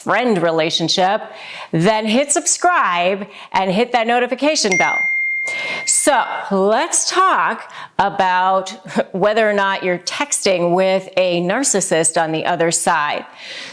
friend relationship, then hit subscribe and hit that notification bell. So let's talk about whether or not you're texting with a narcissist on the other side.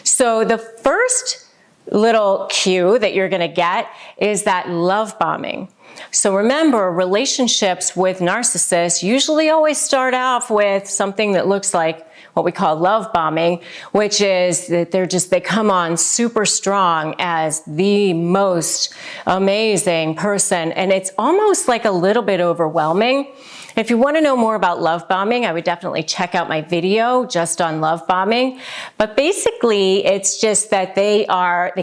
So the first little cue that you're going to get is that love bombing. So remember, relationships with narcissists usually always start off with something that looks like what we call love bombing, which is that they come on super strong as the most amazing person. And it's almost like a little bit overwhelming. If you want to know more about love bombing, I would definitely check out my video just on love bombing. But basically, it's just that they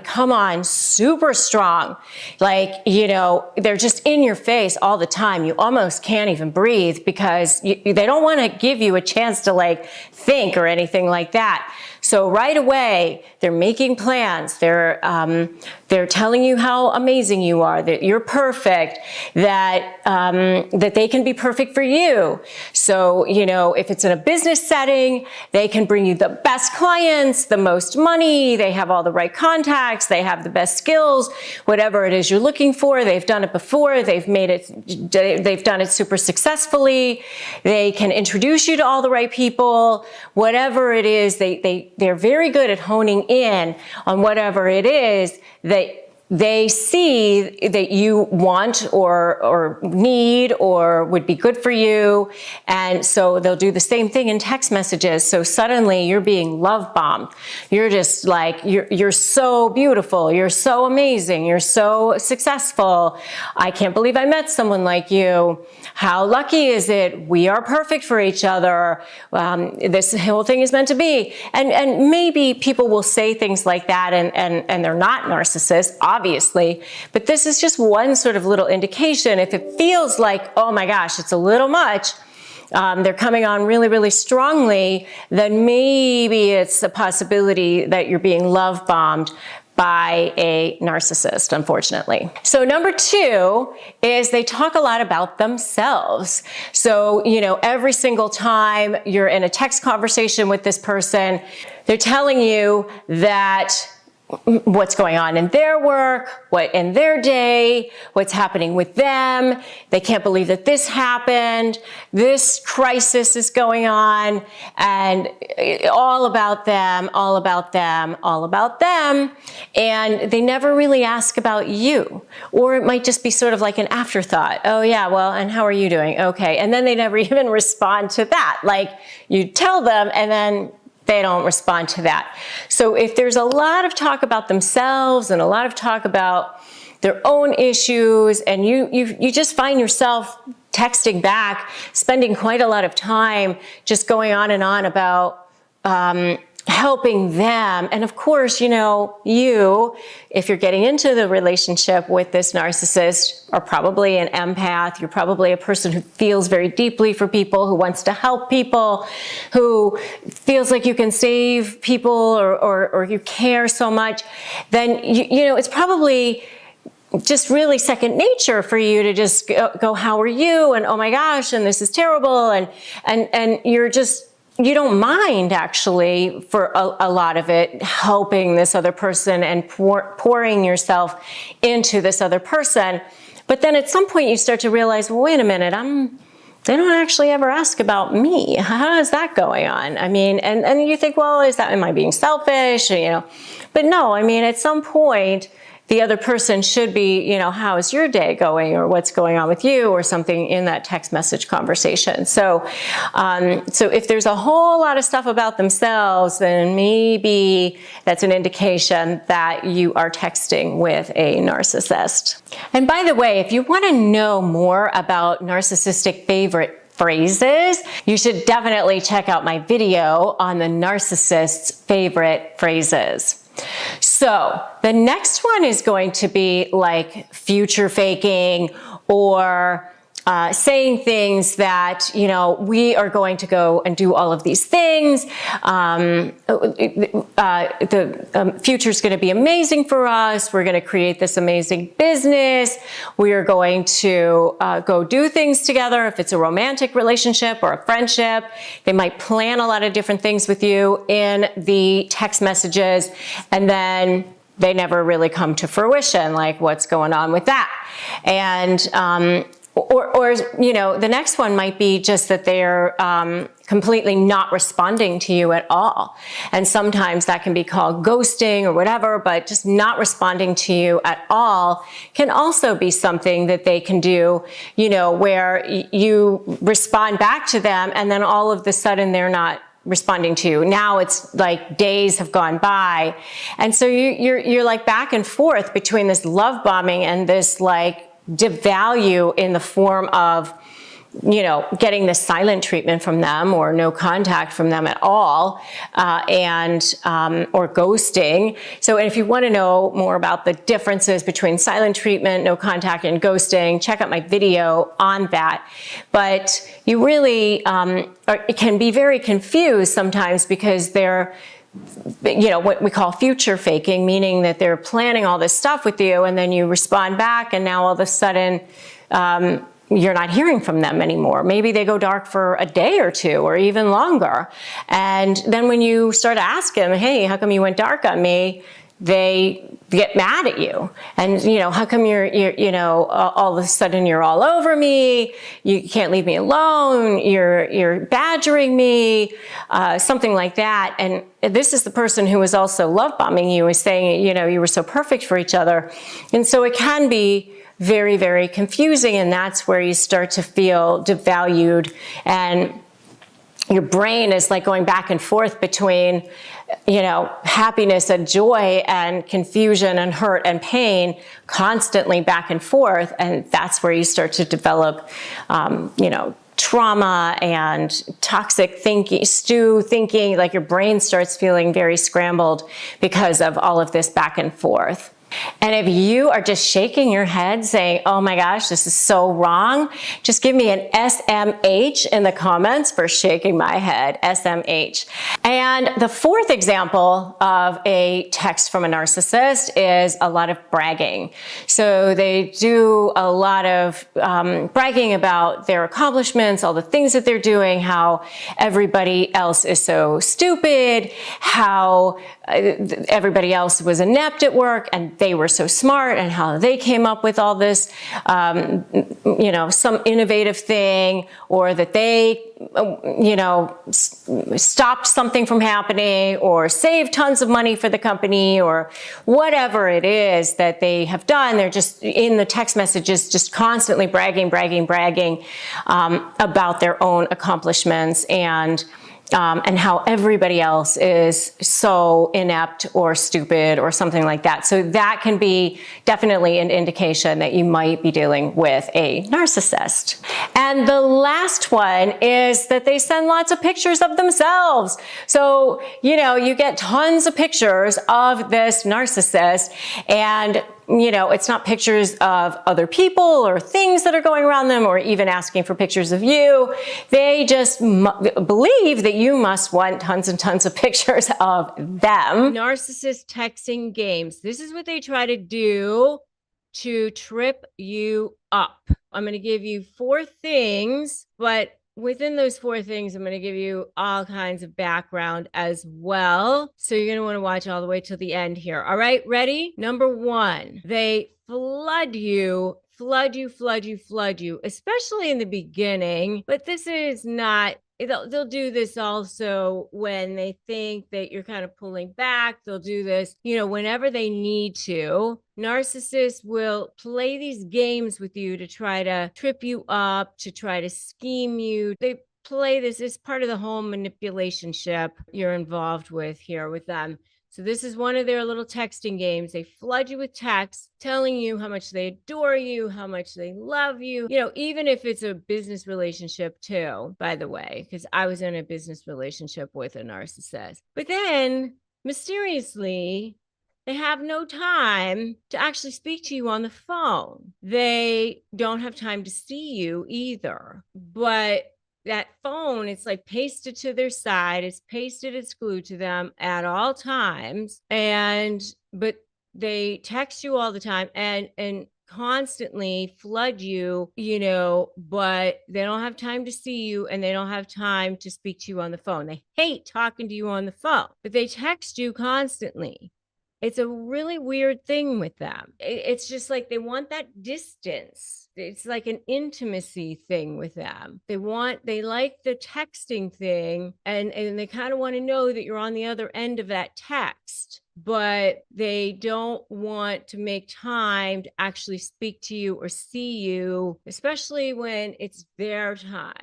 come on super strong. Like, you know, they're just in your face all the time. You almost can't even breathe because they don't want to give you a chance to like think or anything like that. So right away, they're making plans. They're telling you how amazing you are, that you're perfect, that they can be perfect for you. So, you know, if it's in a business setting, they can bring you the best clients, the most money, they have all the right contacts, they have the best skills, whatever it is you're looking for. They've done it before, they've done it super successfully. They can introduce you to all the right people, whatever it is, they're very good at honing in on whatever it is that they see that you want or need or would be good for you. And so they'll do the same thing in text messages. So suddenly you're being love bombed. You're just like, you're so beautiful. You're so amazing. You're so successful. I can't believe I met someone like you. How lucky is it? We are perfect for each other. This whole thing is meant to be. And maybe people will say things like that and they're not narcissists, obviously, but this is just one sort of little indication. If it feels like, oh my gosh, it's a little much, they're coming on really, really strongly, then maybe it's a possibility that you're being love bombed by a narcissist, unfortunately. So number two is they talk a lot about themselves. So, you know, every single time you're in a text conversation with this person, they're telling you that what's going on in their work, what in their day, what's happening with them. They can't believe that this happened. This crisis is going on, and all about them, all about them, all about them. And they never really ask about you. Or it might just be sort of like an afterthought. Oh yeah, well, and how are you doing? Okay. And then they never even respond to that. Like you tell them and then they don't respond to that. So if there's a lot of talk about themselves and a lot of talk about their own issues, and you just find yourself texting back, spending quite a lot of time just going on and on about helping them. And of course, you know, if you're getting into the relationship with this narcissist, are probably an empath. You're probably a person who feels very deeply for people, who wants to help people, who feels like you can save people or you care so much. Then, you know, it's probably just really second nature for you to just go, how are you? And oh my gosh, and this is terrible. And you don't mind actually for a lot of it, helping this other person and pouring yourself into this other person. But then at some point you start to realize, well, wait a minute, they don't actually ever ask about me. How is that going on? I mean, and you think, well, am I being selfish? Or, you know, but no, I mean, at some point, the other person should be, you know, how is your day going, or what's going on with you, or something in that text message conversation. So, so if there's a whole lot of stuff about themselves, then maybe that's an indication that you are texting with a narcissist. And by the way, if you want to know more about narcissistic favorite phrases, you should definitely check out my video on the narcissist's favorite phrases. So the next one is going to be like future faking or saying things that, you know, we are going to go and do all of these things. The future is going to be amazing for us. We're going to create this amazing business. We are going to go do things together. If it's a romantic relationship or a friendship, they might plan a lot of different things with you in the text messages, and then they never really come to fruition. Like, what's going on with that? And or you know, the next one might be just that they're completely not responding to you at all. And sometimes that can be called ghosting or whatever, but just not responding to you at all can also be something that they can do, you know, where you respond back to them and then all of a sudden they're not responding to you. Now it's like days have gone by. And so you're like back and forth between this love bombing and this like devalue in the form of, you know, getting the silent treatment from them or no contact from them at all, or ghosting. So if you want to know more about the differences between silent treatment, no contact, and ghosting, check out my video on that. But you really, it can be very confused sometimes because they're, you know, what we call future faking, meaning that they're planning all this stuff with you and then you respond back and now all of a sudden you're not hearing from them anymore. Maybe they go dark for a day or two or even longer. And then when you start asking them, hey, how come you went dark on me? They get mad at you. And, you know, how come you're you know, all of a sudden you're all over me? You can't leave me alone. You're badgering me, something like that. And this is the person who was also love bombing you, is saying, you know, you were so perfect for each other. And so it can be very, very confusing. And that's where you start to feel devalued, and your brain is like going back and forth between, you know, happiness and joy and confusion and hurt and pain, constantly back and forth. And that's where you start to develop, you know, trauma and toxic thinking, thinking, like your brain starts feeling very scrambled because of all of this back and forth. And if you are just shaking your head saying, oh my gosh, this is so wrong, just give me an SMH in the comments for shaking my head, SMH. And the fourth example of a text from a narcissist is a lot of bragging. So they do a lot of bragging about their accomplishments, all the things that they're doing, how everybody else is so stupid, how everybody else was inept at work and they were so smart, and how they came up with all this, you know, some innovative thing, or that they, you know, stopped something from happening or saved tons of money for the company, or whatever it is that they have done. They're just in the text messages, just constantly bragging about their own accomplishments, and how everybody else is so inept or stupid or something like that. So that can be definitely an indication that you might be dealing with a narcissist. And the last one is that they send lots of pictures of themselves. So, you know, you get tons of pictures of this narcissist, and you know, it's not pictures of other people or things that are going around them, or even asking for pictures of you. They just believe that you must want tons and tons of pictures of them. Narcissist texting games. This is what they try to do to trip you up. I'm going to give you 4 things, but within those 4 things, I'm going to give you all kinds of background as well. So you're going to want to watch all the way till the end here. All right, ready? Number 1, they flood you, especially in the beginning. But this is not, they'll do this also when they think that you're kind of pulling back. They'll do this, you know, whenever they need to. Narcissists will play these games with you to try to trip you up, to try to scheme you. They play this as part of the whole manipulationship you're involved with here with them. So this is one of their little texting games. They flood you with texts telling you how much they adore you, how much they love you. You know, even if it's a business relationship too, by the way, because I was in a business relationship with a narcissist. But then mysteriously, They have no time to actually speak to you on the phone. They don't have time to see you either. But that phone, it's like pasted to their side. It's pasted, it's glued to them at all times. But they text you all the time and constantly flood you, but they don't have time to see you and they don't have time to speak to you on the phone. They hate talking to you on the phone, but they text you constantly. It's a really weird thing with them. It's just like they want that distance. It's like an intimacy thing with them. They like the texting thing, and they kind of want to know that you're on the other end of that text, but they don't want to make time to actually speak to you or see you, especially when it's their time,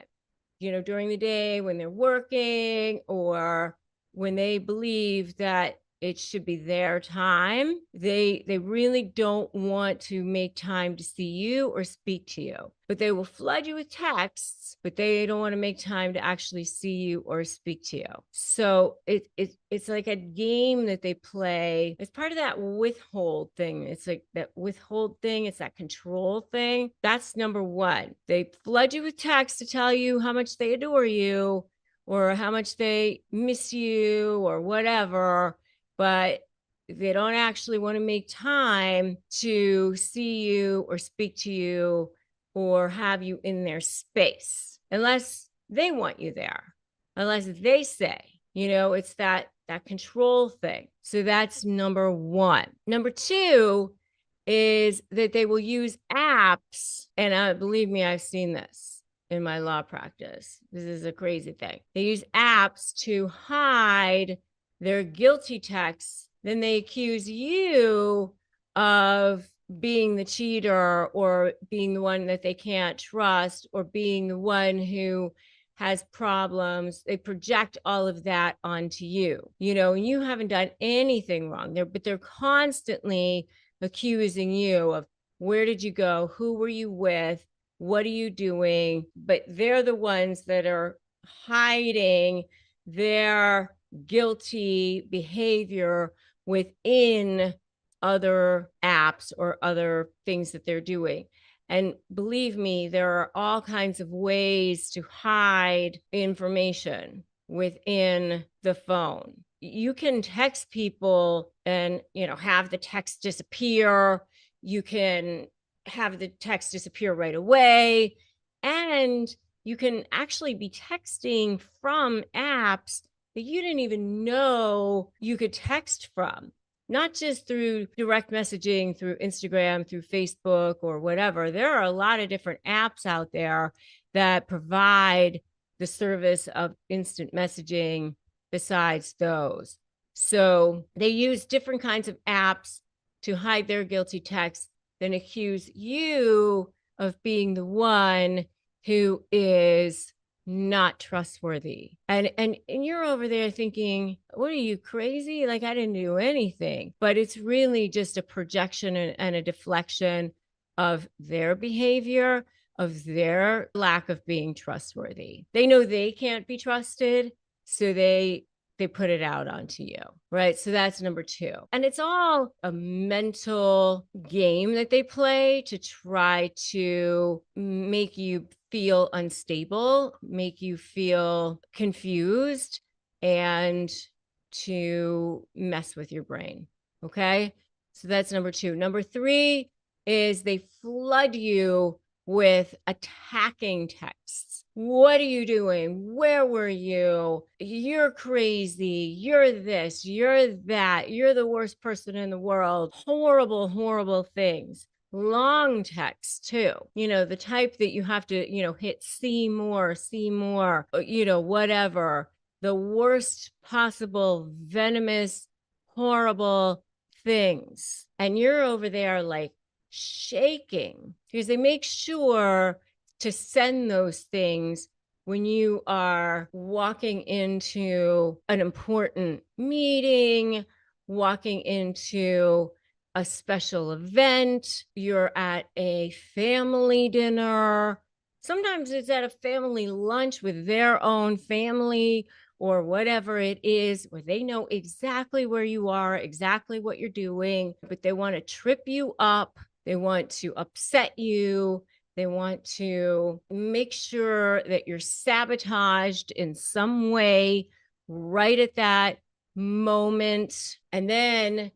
during the day when they're working or when they believe that it should be their time. They really don't want to make time to see you or speak to you, but they will flood you with texts, but they don't want to make time to actually see you or speak to you. So it's like a game that they play. It's part of that withhold thing. It's like that withhold thing. It's that control thing. That's number one. They flood you with texts to tell you how much they adore you or how much they miss you or whatever, but they don't actually want to make time to see you or speak to you or have you in their space unless they want you there, unless they say, it's that control thing. So that's number one. Number two is that they will use apps, and believe me, I've seen this in my law practice. This is a crazy thing. They use apps to hide their guilty texts. Then they accuse you of being the cheater or being the one that they can't trust or being the one who has problems. They project all of that onto you, and you haven't done anything wrong there, but they're constantly accusing you of where did you go? Who were you with? What are you doing? But they're the ones that are hiding their guilty behavior within other apps or other things that they're doing. And believe me, there are all kinds of ways to hide information within the phone. You can text people and, have the text disappear. You can have the text disappear right away. And you can actually be texting from apps that you didn't even know you could text from, not just through direct messaging, through Instagram, through Facebook or whatever. There are a lot of different apps out there that provide the service of instant messaging besides those. So they use different kinds of apps to hide their guilty text, then accuse you of being the one who is not trustworthy. And you're over there thinking, what are you, crazy? Like, I didn't do anything. But it's really just a projection and a deflection of their behavior, of their lack of being trustworthy. They know they can't be trusted, so they put it out onto you, right? So that's number two. And it's all a mental game that they play to try to make you feel unstable, make you feel confused, and to mess with your brain, okay? So that's number two. Number three is they flood you with attacking texts. What are you doing? Where were you? You're crazy. You're this, you're that. You're the worst person in the world. Horrible, horrible things. Long text too, the type that you have to, hit see more, whatever. The worst possible venomous, horrible things. And you're over there like shaking because they make sure to send those things when you are walking into an important meeting, walking into a special event, you're at a family dinner. Sometimes it's at a family lunch with their own family or whatever it is, where they know exactly where you are, exactly what you're doing, but they want to trip you up. They want to upset you. They want to make sure that you're sabotaged in some way right at that moment. And then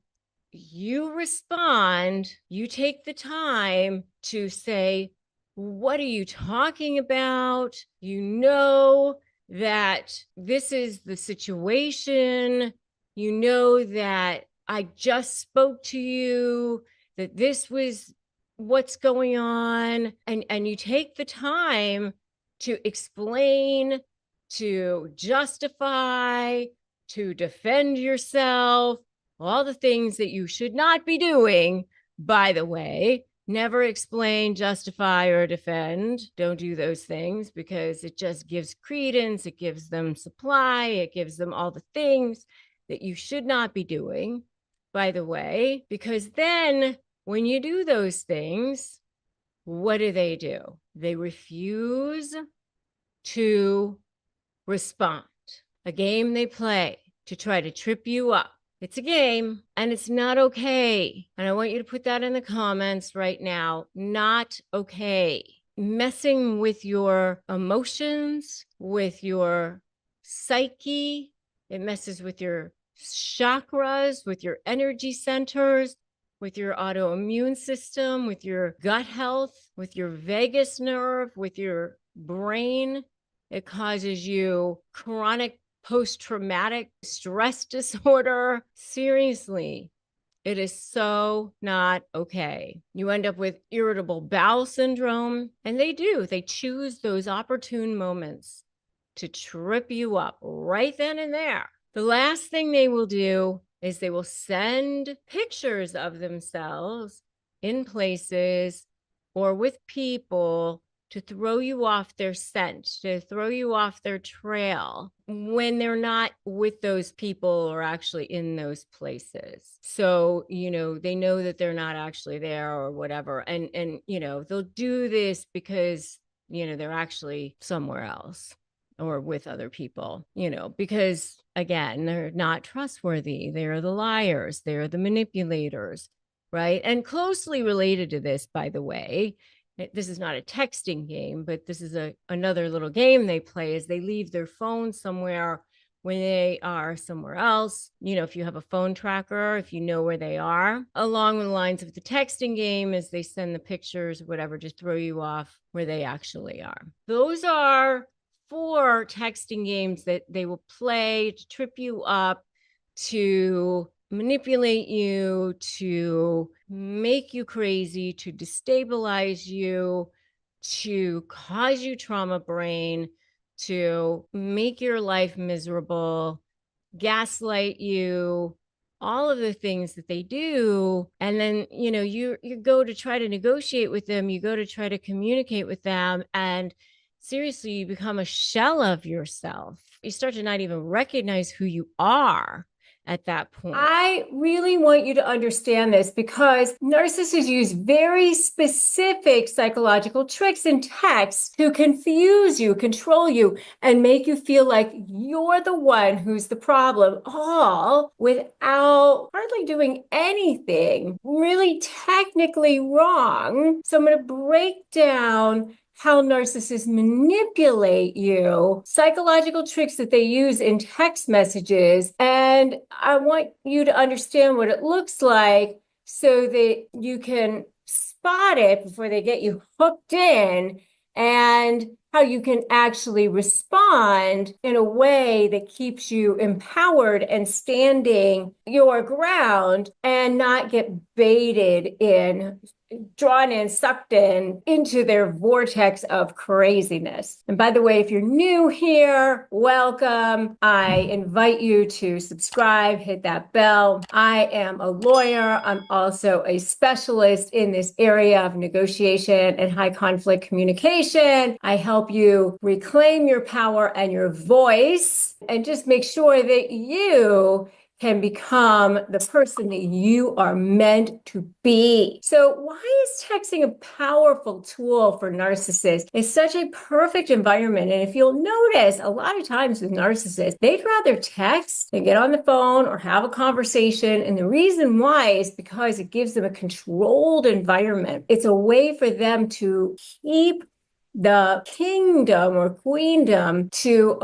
you respond, you take the time to say, what are you talking about? You know that this is the situation. You know that I just spoke to you, that this was what's going on. And you take the time to explain, to justify, to defend yourself, all the things that you should not be doing, by the way. Never explain, justify, or defend. Don't do those things because it just gives credence. It gives them supply. It gives them all the things that you should not be doing, by the way, because then when you do those things, what do? They refuse to respond. A game they play to try to trip you up. It's a game and it's not okay. And I want you to put that in the comments right now. Not okay. Messing with your emotions, with your psyche. It messes with your chakras, with your energy centers, with your autoimmune system, with your gut health, with your vagus nerve, with your brain. It causes you chronic post-traumatic stress disorder. Seriously, it is so not okay. You end up with irritable bowel syndrome, and they do. They choose those opportune moments to trip you up right then and there. The last thing they will do is they will send pictures of themselves in places or with people to throw you off their scent, to throw you off their trail when they're not with those people or actually in those places. So, they know that they're not actually there or whatever. And they'll do this because, they're actually somewhere else or with other people, because again, they're not trustworthy. They're the liars. They're the manipulators, right? And closely related to this, by the way, this is not a texting game, but this is another little game they play is they leave their phone somewhere when they are somewhere else. If you have a phone tracker, if you know where they are, along the lines of the texting game is they send the pictures, whatever, just throw you off where they actually are. Those are 4 texting games that they will play to trip you up, to manipulate you, to make you crazy, to destabilize you, to cause you trauma brain, to make your life miserable, gaslight you, all of the things that they do. And then, you go to try to negotiate with them, you go to try to communicate with them, and seriously, you become a shell of yourself. You start to not even recognize who you are at that point. I really want you to understand this because narcissists use very specific psychological tricks and texts to confuse you, control you, and make you feel like you're the one who's the problem, all without hardly doing anything really technically wrong. So I'm going to break down how narcissists manipulate you, psychological tricks that they use in text messages. And I want you to understand what it looks like so that you can spot it before they get you hooked in, and how you can actually respond in a way that keeps you empowered and standing your ground and not get baited in, drawn in, sucked in into their vortex of craziness. And by the way, if you're new here, welcome. I invite you to subscribe, hit that bell. I am a lawyer. I'm also a specialist in this area of negotiation and high conflict communication. I help you reclaim your power and your voice and just make sure that you can become the person that you are meant to be. So why is texting a powerful tool for narcissists? It's such a perfect environment. And if you'll notice, a lot of times with narcissists, they'd rather text than get on the phone or have a conversation. And the reason why is because it gives them a controlled environment. It's a way for them to keep the kingdom or queendom to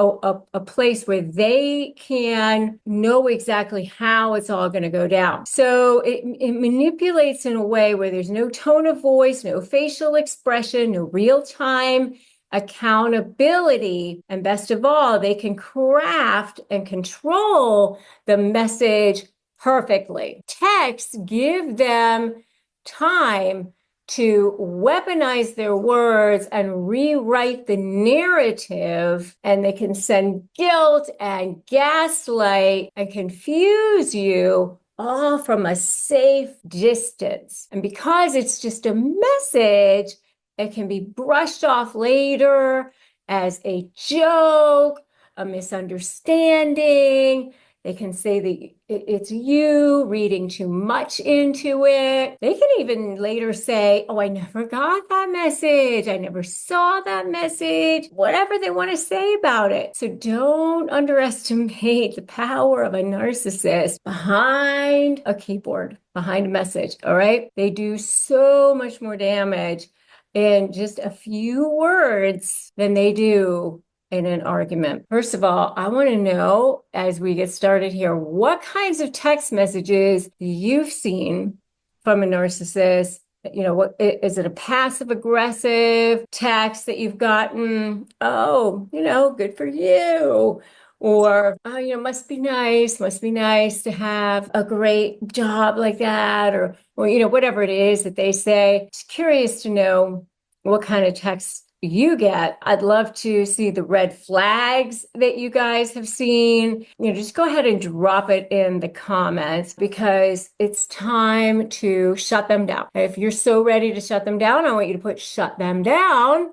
a place where they can know exactly how it's all going to go down. So it manipulates in a way where there's no tone of voice, no facial expression, no real-time accountability. And best of all, they can craft and control the message perfectly. Texts give them time to weaponize their words and rewrite the narrative, and they can send guilt and gaslight and confuse you all from a safe distance. And because it's just a message, it can be brushed off later as a joke, a misunderstanding. They can say that it's you reading too much into it. They can even later say, oh, I never got that message. I never saw that message. Whatever they want to say about it. So don't underestimate the power of a narcissist behind a keyboard, behind a message, all right? They do so much more damage in just a few words than they do in an argument. First of all, I want to know, as we get started here, what kinds of text messages you've seen from a narcissist. You know, what is it, a passive aggressive text that you've gotten? Oh, you know, good for you. Or, oh, you know, must be nice to have a great job like that, or you know, whatever it is that they say. Just curious to know what kind of text you get. I'd love to see the red flags that you guys have seen. You know, just go ahead and drop it in the comments, because it's time to shut them down. If you're so ready to shut them down, I want you to put shut them down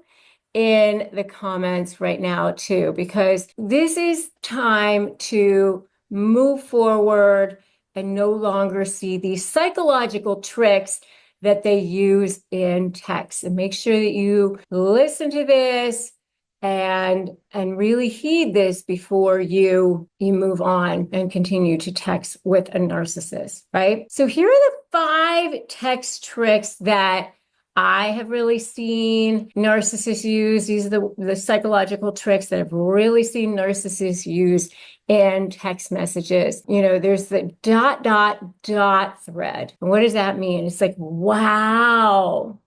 in the comments right now too, because this is time to move forward and no longer see these psychological tricks that they use in text. And make sure that you listen to this and really heed this before you move on and continue to text with a narcissist, right? So here are the 5 text tricks that I have really seen narcissists use. These are the psychological tricks that I've really seen narcissists use in text messages. You know, there's the ... thread. And what does that mean? It's like, wow, ...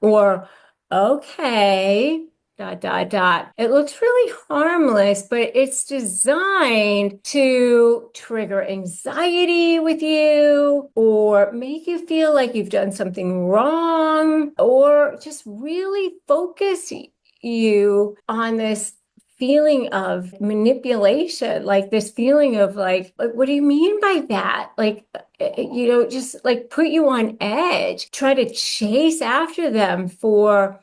or okay, ... It looks really harmless, but it's designed to trigger anxiety with you, or make you feel like you've done something wrong, or just really focus you on this feeling of manipulation, like this feeling of like, what do you mean by that? Like, you know, just like put you on edge, try to chase after them for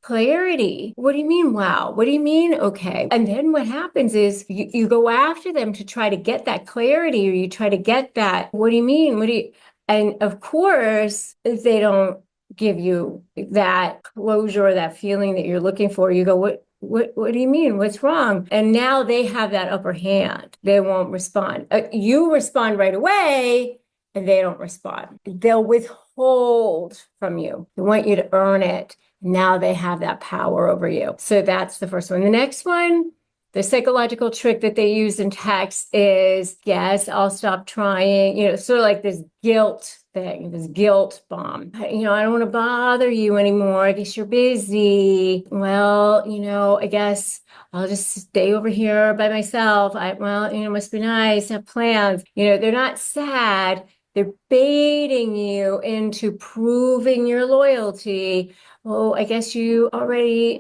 clarity. What do you mean? Wow. What do you mean? Okay. And then what happens is you go after them to try to get that clarity, or you try to get that, what do you mean? And of course, if they don't give you that closure or that feeling that you're looking for, you go, what do you mean? What's wrong? And now they have that upper hand. They won't respond. You respond right away, and they don't respond. They'll withhold from you. They want you to earn it. Now they have that power over you. So that's the first one. The next one, the psychological trick that they use in text is, yes, I'll stop trying, you know, sort of like this guilt thing, this guilt bomb. You know, I don't want to bother you anymore. I guess you're busy. Well, you know, I guess I'll just stay over here by myself. Well, you know, must be nice, have plans. You know, they're not sad. They're baiting you into proving your loyalty. Oh, I guess you already,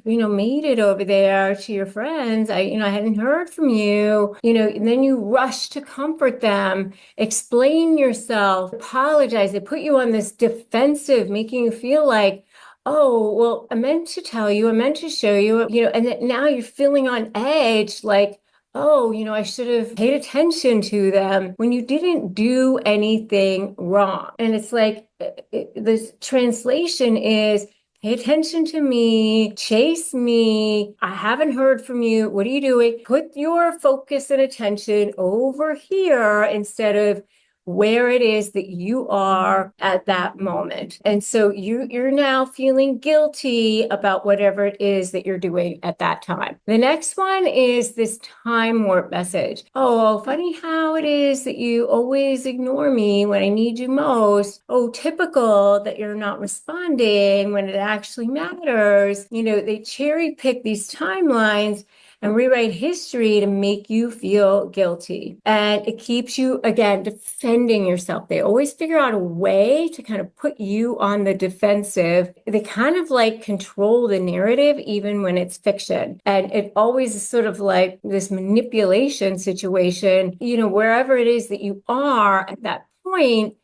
you know, made it over there to your friends. I hadn't heard from you, you know, and then you rush to comfort them, explain yourself, apologize. They put you on this defensive, making you feel like, oh, well, I meant to tell you, I meant to show you, you know, and then now you're feeling on edge, like, oh, I should have paid attention to them when you didn't do anything wrong. And it's like the translation is, pay attention to me, chase me. I haven't heard from you. What are you doing? Put your focus and attention over here instead of where it is that you are at that moment. And so you're now feeling guilty about whatever it is that you're doing at that time. The next one is this time warp message. Oh, funny how it is that you always ignore me when I need you most. Oh, typical that you're not responding when it actually matters. They cherry pick these timelines and rewrite history to make you feel guilty. And it keeps you, again, defending yourself. They always figure out a way to kind of put you on the defensive. They kind of like control the narrative, even when it's fiction. And it always is sort of like this manipulation situation, wherever it is that you are at that point.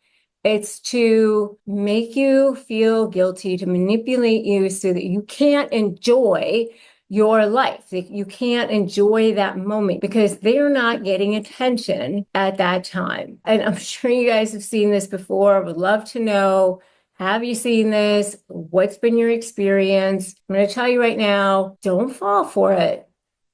It's to make you feel guilty, to manipulate you so that you can't enjoy your life, that you can't enjoy that moment because they're not getting attention at that time. And I'm sure you guys have seen this before. Would love to know, have you seen this? What's been your experience? I'm going to tell you right now, don't fall for it.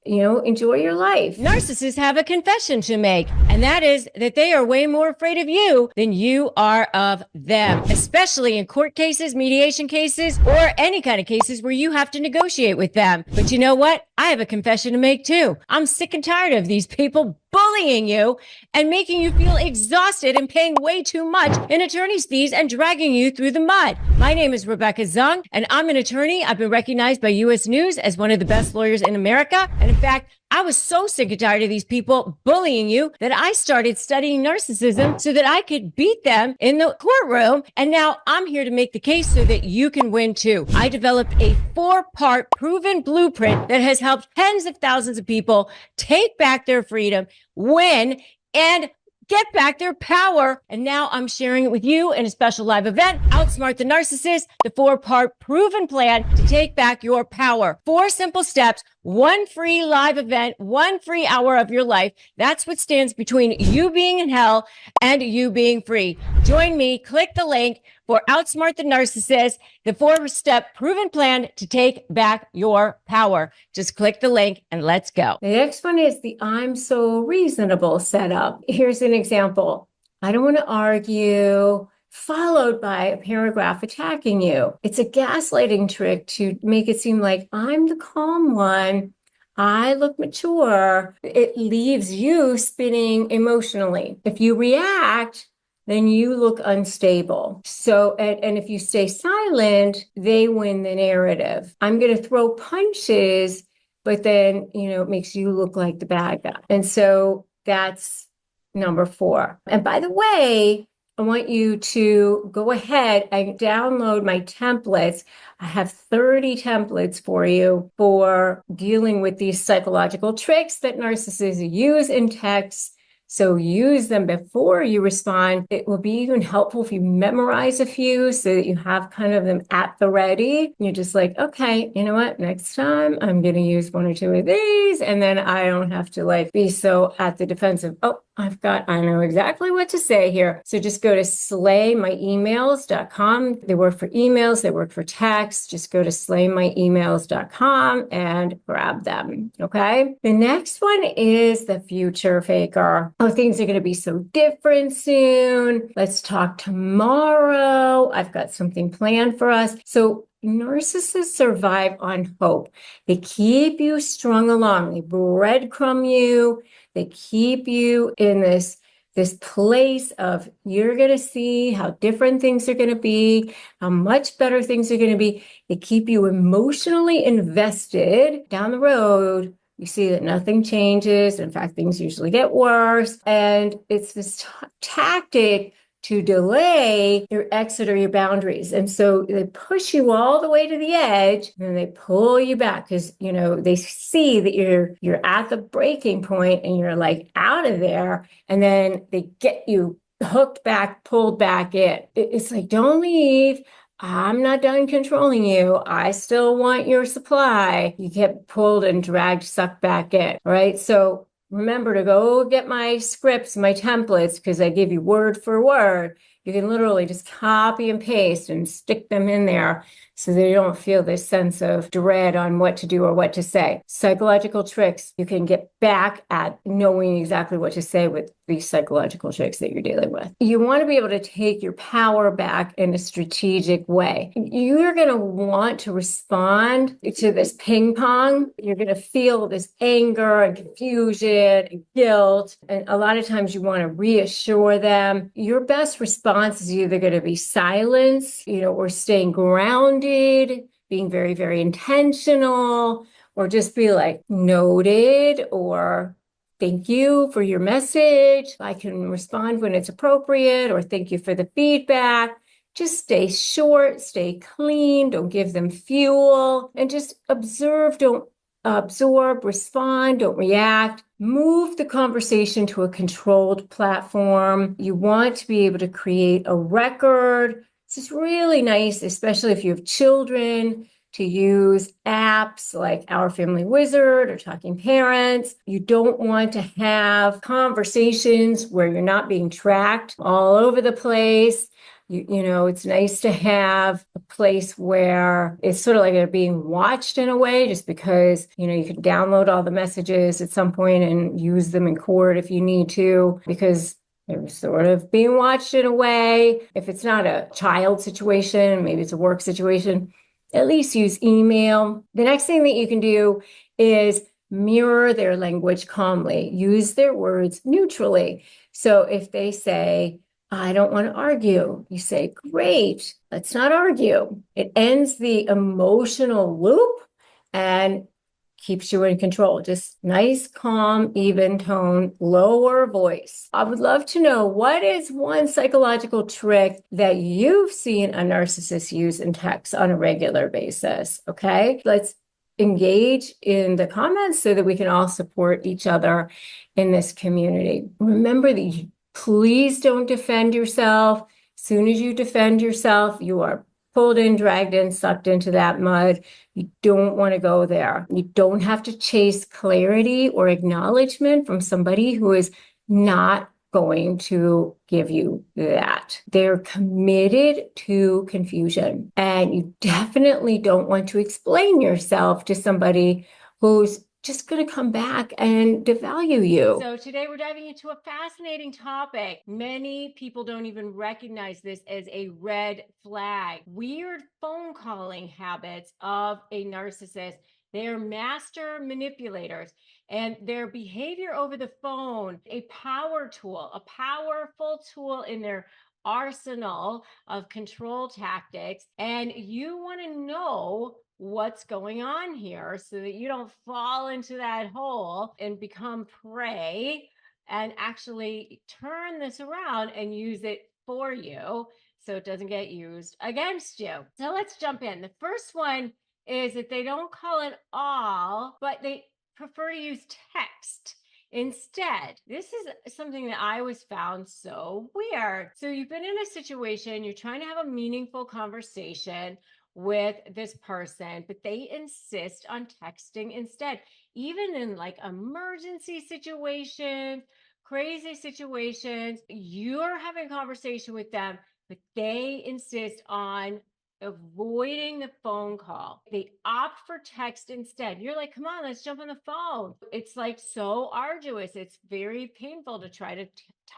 Enjoy your life. Narcissists have a confession to make, and that is that they are way more afraid of you than you are of them, especially in court cases, mediation cases, or any kind of cases where you have to negotiate with them. But you know what? I have a confession to make too. I'm sick and tired of these people bullying you and making you feel exhausted and paying way too much in attorney's fees and dragging you through the mud. My name is Rebecca Zung, and I'm an attorney. I've been recognized by U.S. News as one of the best lawyers in America. And in fact, I was so sick and tired of these people bullying you that I started studying narcissism so that I could beat them in the courtroom. And now I'm here to make the case so that you can win too. I developed a 4-part proven blueprint that has helped tens of thousands of people take back their freedom, win, and get back their power. And now I'm sharing it with you in a special live event, Outsmart the Narcissist, the 4-part proven plan to take back your power. 4 simple steps, 1 free live event, 1 free hour of your life. That's what stands between you being in hell and you being free. Join me, click the link for Outsmart the Narcissist, the 4-step proven plan to take back your power. Just click the link and let's go. The next one is the I'm so reasonable setup. Here's an example. I don't want to argue, followed by a paragraph attacking you. It's a gaslighting trick to make it seem like I'm the calm one. I look mature. It leaves you spinning emotionally. If you react, then you look unstable. So, and if you stay silent, they win the narrative. I'm going to throw punches, but then, it makes you look like the bad guy. And so that's number 4. And by the way, I want you to go ahead and download my templates. I have 30 templates for you for dealing with these psychological tricks that narcissists use in text. So use them before you respond. It will be even helpful if you memorize a few so that you have kind of them at the ready. You're just like, okay, you know what? Next time I'm going to use 1 or 2 of these. And then I don't have to be so at the defensive. Oh, I know exactly what to say here. So just go to slaymyemails.com. They work for emails. They work for text. Just go to slaymyemails.com and grab them. Okay. The next one is the future faker. Oh, things are going to be so different soon. Let's talk tomorrow. I've got something planned for us. So narcissists survive on hope. They keep you strung along. They breadcrumb you. They keep you in this place of you're going to see how different things are going to be, how much better things are going to be. They keep you emotionally invested. Down the road, you see that nothing changes. In fact, things usually get worse. And it's this tactic to delay your exit or your boundaries. And so they push you all the way to the edge, and then they pull you back because, they see that you're at the breaking point and you're out of there. And then they get you hooked back, pulled back in. It's like, don't leave. I'm not done controlling you. I still want your supply. You get pulled and dragged, sucked back in, right? So remember to go get my scripts, my templates, because I give you word for word. You can literally just copy and paste and stick them in there so that you don't feel this sense of dread on what to do or what to say. Psychological tricks, you can get back at knowing exactly what to say with these psychological tricks that you're dealing with. You want to be able to take your power back in a strategic way. You're going to want to respond to this ping pong. You're going to feel this anger and confusion and guilt. And a lot of times you want to reassure them. Your best response is either going to be silence, or staying grounded, being very, very intentional, or just be like, noted, or thank you for your message. I can respond when it's appropriate, or thank you for the feedback. Just stay short, stay clean, don't give them fuel, and just observe, don't absorb, respond, don't react. Move the conversation to a controlled platform. You want to be able to create a record. This is really nice, especially if you have children, to use apps like Our Family Wizard or Talking Parents. You don't want to have conversations where you're not being tracked all over the place. It's nice to have a place where it's sort of like they're being watched in a way, just because, you can download all the messages at some point and use them in court if you need to, because they're sort of being watched in a way. If it's not a child situation, maybe it's a work situation, at least use email. The next thing that you can do is mirror their language calmly. Use their words neutrally. So if they say, I don't want to argue, you say, great, let's not argue. It ends the emotional loop and keeps you in control. Just nice, calm, even tone, lower voice. I would love to know, what is one psychological trick that you've seen a narcissist use in text on a regular basis? Okay, let's engage in the comments so that we can all support each other in this community. Remember that you please don't defend yourself. As soon as you defend yourself, you are pulled in, dragged in, sucked into that mud. You don't want to go there. You don't have to chase clarity or acknowledgement from somebody who is not going to give you that. They're committed to confusion, and you definitely don't want to explain yourself to somebody who's just going to come back and devalue you. So today we're diving into a fascinating topic. Many people don't even recognize this as a red flag. Weird phone calling habits of a narcissist. They are master manipulators, and their behavior over the phone, a power tool, a powerful tool in their arsenal of control tactics. And you want to know what's going on here so that you don't fall into that hole and become prey, and actually turn this around and use it for you so it doesn't get used against you. So let's jump in. The first one is that they don't call it all, but they prefer to use text instead. This is something that I always found so weird. So you've been in a situation, you're trying to have a meaningful conversation with this person, but they insist on texting instead, even in like emergency situations, crazy situations. You're having a conversation with them, but they insist on avoiding the phone call. They opt for text instead. You're like, come on, let's jump on the phone. It's like so arduous. It's very painful to try to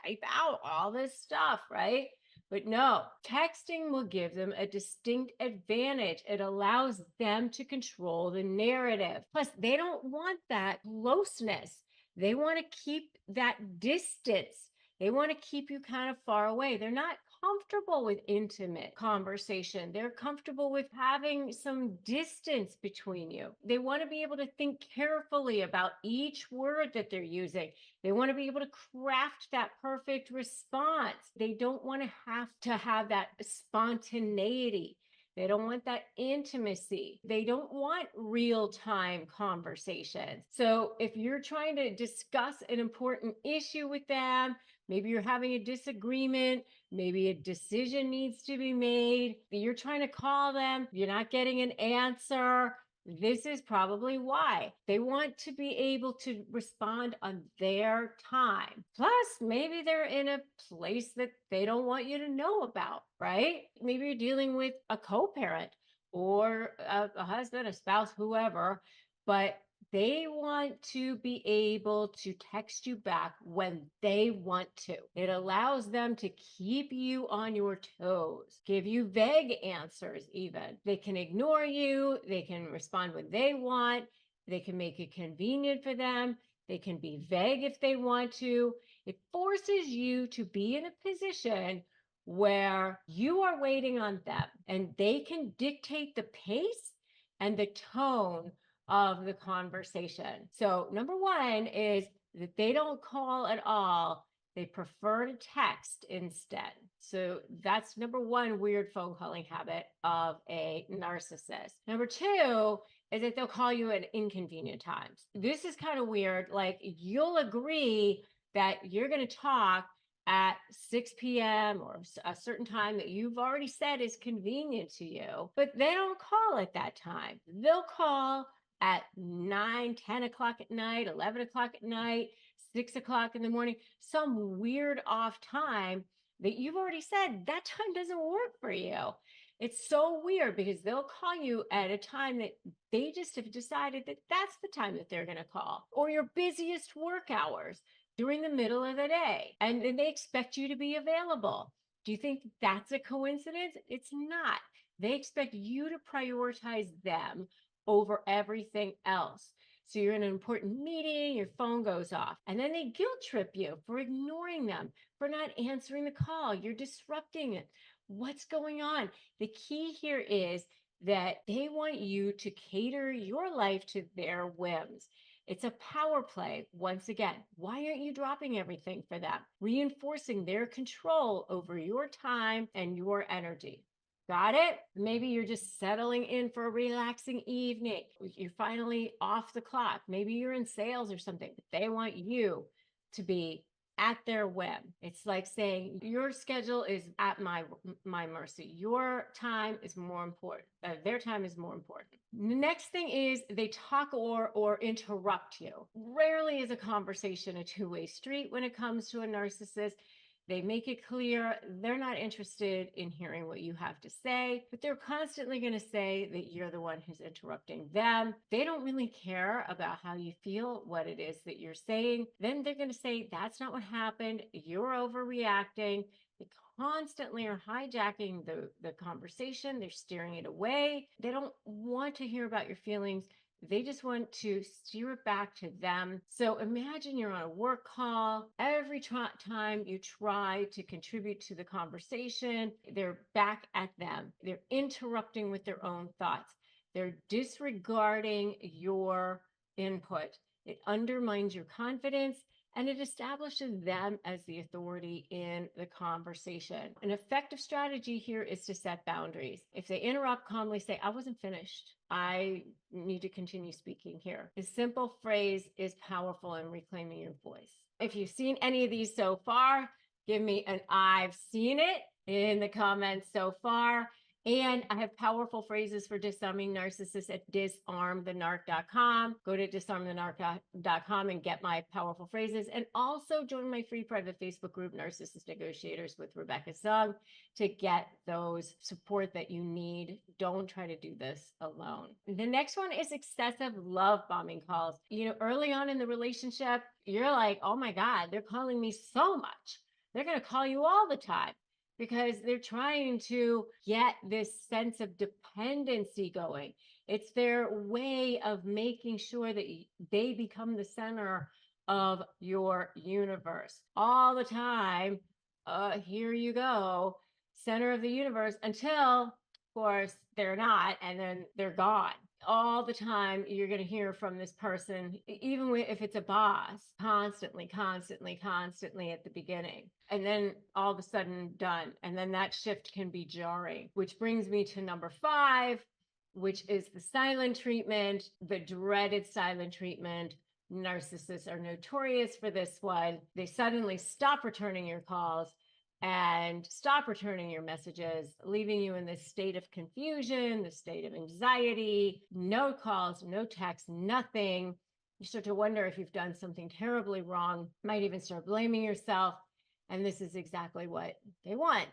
type out all this stuff, right? But no, texting will give them a distinct advantage. It allows them to control the narrative. Plus, they don't want that closeness. They want to keep that distance. They want to keep you kind of far away. They're not comfortable with intimate conversation. They're comfortable with having some distance between you. They want to be able to think carefully about each word that they're using. They want to be able to craft that perfect response. They don't want to have that spontaneity. They don't want that intimacy. They don't want real-time conversations. So if you're trying to discuss an important issue with them, maybe you're having a disagreement, maybe a decision needs to be made, you're trying to call them, you're not getting an answer, This is probably why. They want to be able to respond on their time. Plus, maybe they're in a place that they don't want you to know about, right? Maybe you're dealing with a co-parent or a husband, a spouse, whoever, but they want to be able to text you back when they want to. It allows them to keep you on your toes, give you vague answers even. They can ignore you, they can respond when they want, they can make it convenient for them, they can be vague if they want to. It forces you to be in a position where you are waiting on them and they can dictate the pace and the tone of the conversation. So number one is that they don't call at all. They prefer to text instead. So that's number one weird phone calling habit of a narcissist. Number two is that they'll call you at inconvenient times. This is kind of weird. Like you'll agree that you're going to talk at 6 p.m. or a certain time that you've already said is convenient to you, but they don't call at that time. They'll call at 9, 10 o'clock at night, 11 o'clock at night, 6 o'clock in the morning, some weird off time that you've already said that time doesn't work for you. It's so weird because they'll call you at a time that they just have decided that that's the time that they're going to call, or your busiest work hours during the middle of the day. And they expect you to be available. Do you think that's a coincidence? It's not. They expect you to prioritize them over everything else. So you're in an important meeting, your phone goes off, and then they guilt trip you for ignoring them, for not answering the call. You're disrupting it. What's going on? The key here is that they want you to cater your life to their whims. It's a power play. Once again, why aren't you dropping everything for them? Reinforcing their control over your time and your energy. Got it? Maybe you're just settling in for a relaxing evening. You're finally off the clock. Maybe you're in sales or something, but they want you to be at their whim. It's like saying your schedule is at my mercy. Your time is more important. Their time is more important. The next thing is they talk or interrupt you. Rarely is a conversation a two-way street when it comes to a narcissist. They make it clear they're not interested in hearing what you have to say, but they're constantly going to say that you're the one who's interrupting them. They don't really care about how you feel, what it is that you're saying. Then they're going to say, that's not what happened. You're overreacting. They constantly are hijacking the conversation. They're steering it away. They don't want to hear about your feelings. They just want to steer it back to them. So imagine you're on a work call. Every time you try to contribute to the conversation, they're back at them. They're interrupting with their own thoughts. They're disregarding your input. It undermines your confidence and it establishes them as the authority in the conversation. An effective strategy here is to set boundaries. If they interrupt, calmly say, I wasn't finished. I need to continue speaking here. A simple phrase is powerful in reclaiming your voice. If you've seen any of these so far, give me an I've seen it in the comments so far. And I have powerful phrases for disarming narcissists at disarmthenarc.com. Go to disarmthenarc.com and get my powerful phrases. And also join my free private Facebook group, Narcissist Negotiators with Rebecca Zung, to get those support that you need. Don't try to do this alone. The next one is excessive love bombing calls. Early on in the relationship, you're like, oh my God, they're calling me so much. They're going to call you all the time, because they're trying to get this sense of dependency going. It's their way of making sure that they become the center of your universe. All the time, here you go, center of the universe, until, of course, they're not, and then they're gone. All the time you're going to hear from this person, even if it's a boss, constantly at the beginning, and then all of a sudden done. And then that shift can be jarring, which brings me to number 5, which is the silent treatment, the dreaded silent treatment. Narcissists are notorious for this one. They suddenly stop returning your calls. and stop returning your messages, leaving you in this state of confusion, this state of anxiety, no calls, no texts, nothing. You start to wonder if you've done something terribly wrong, might even start blaming yourself. And this is exactly what they want.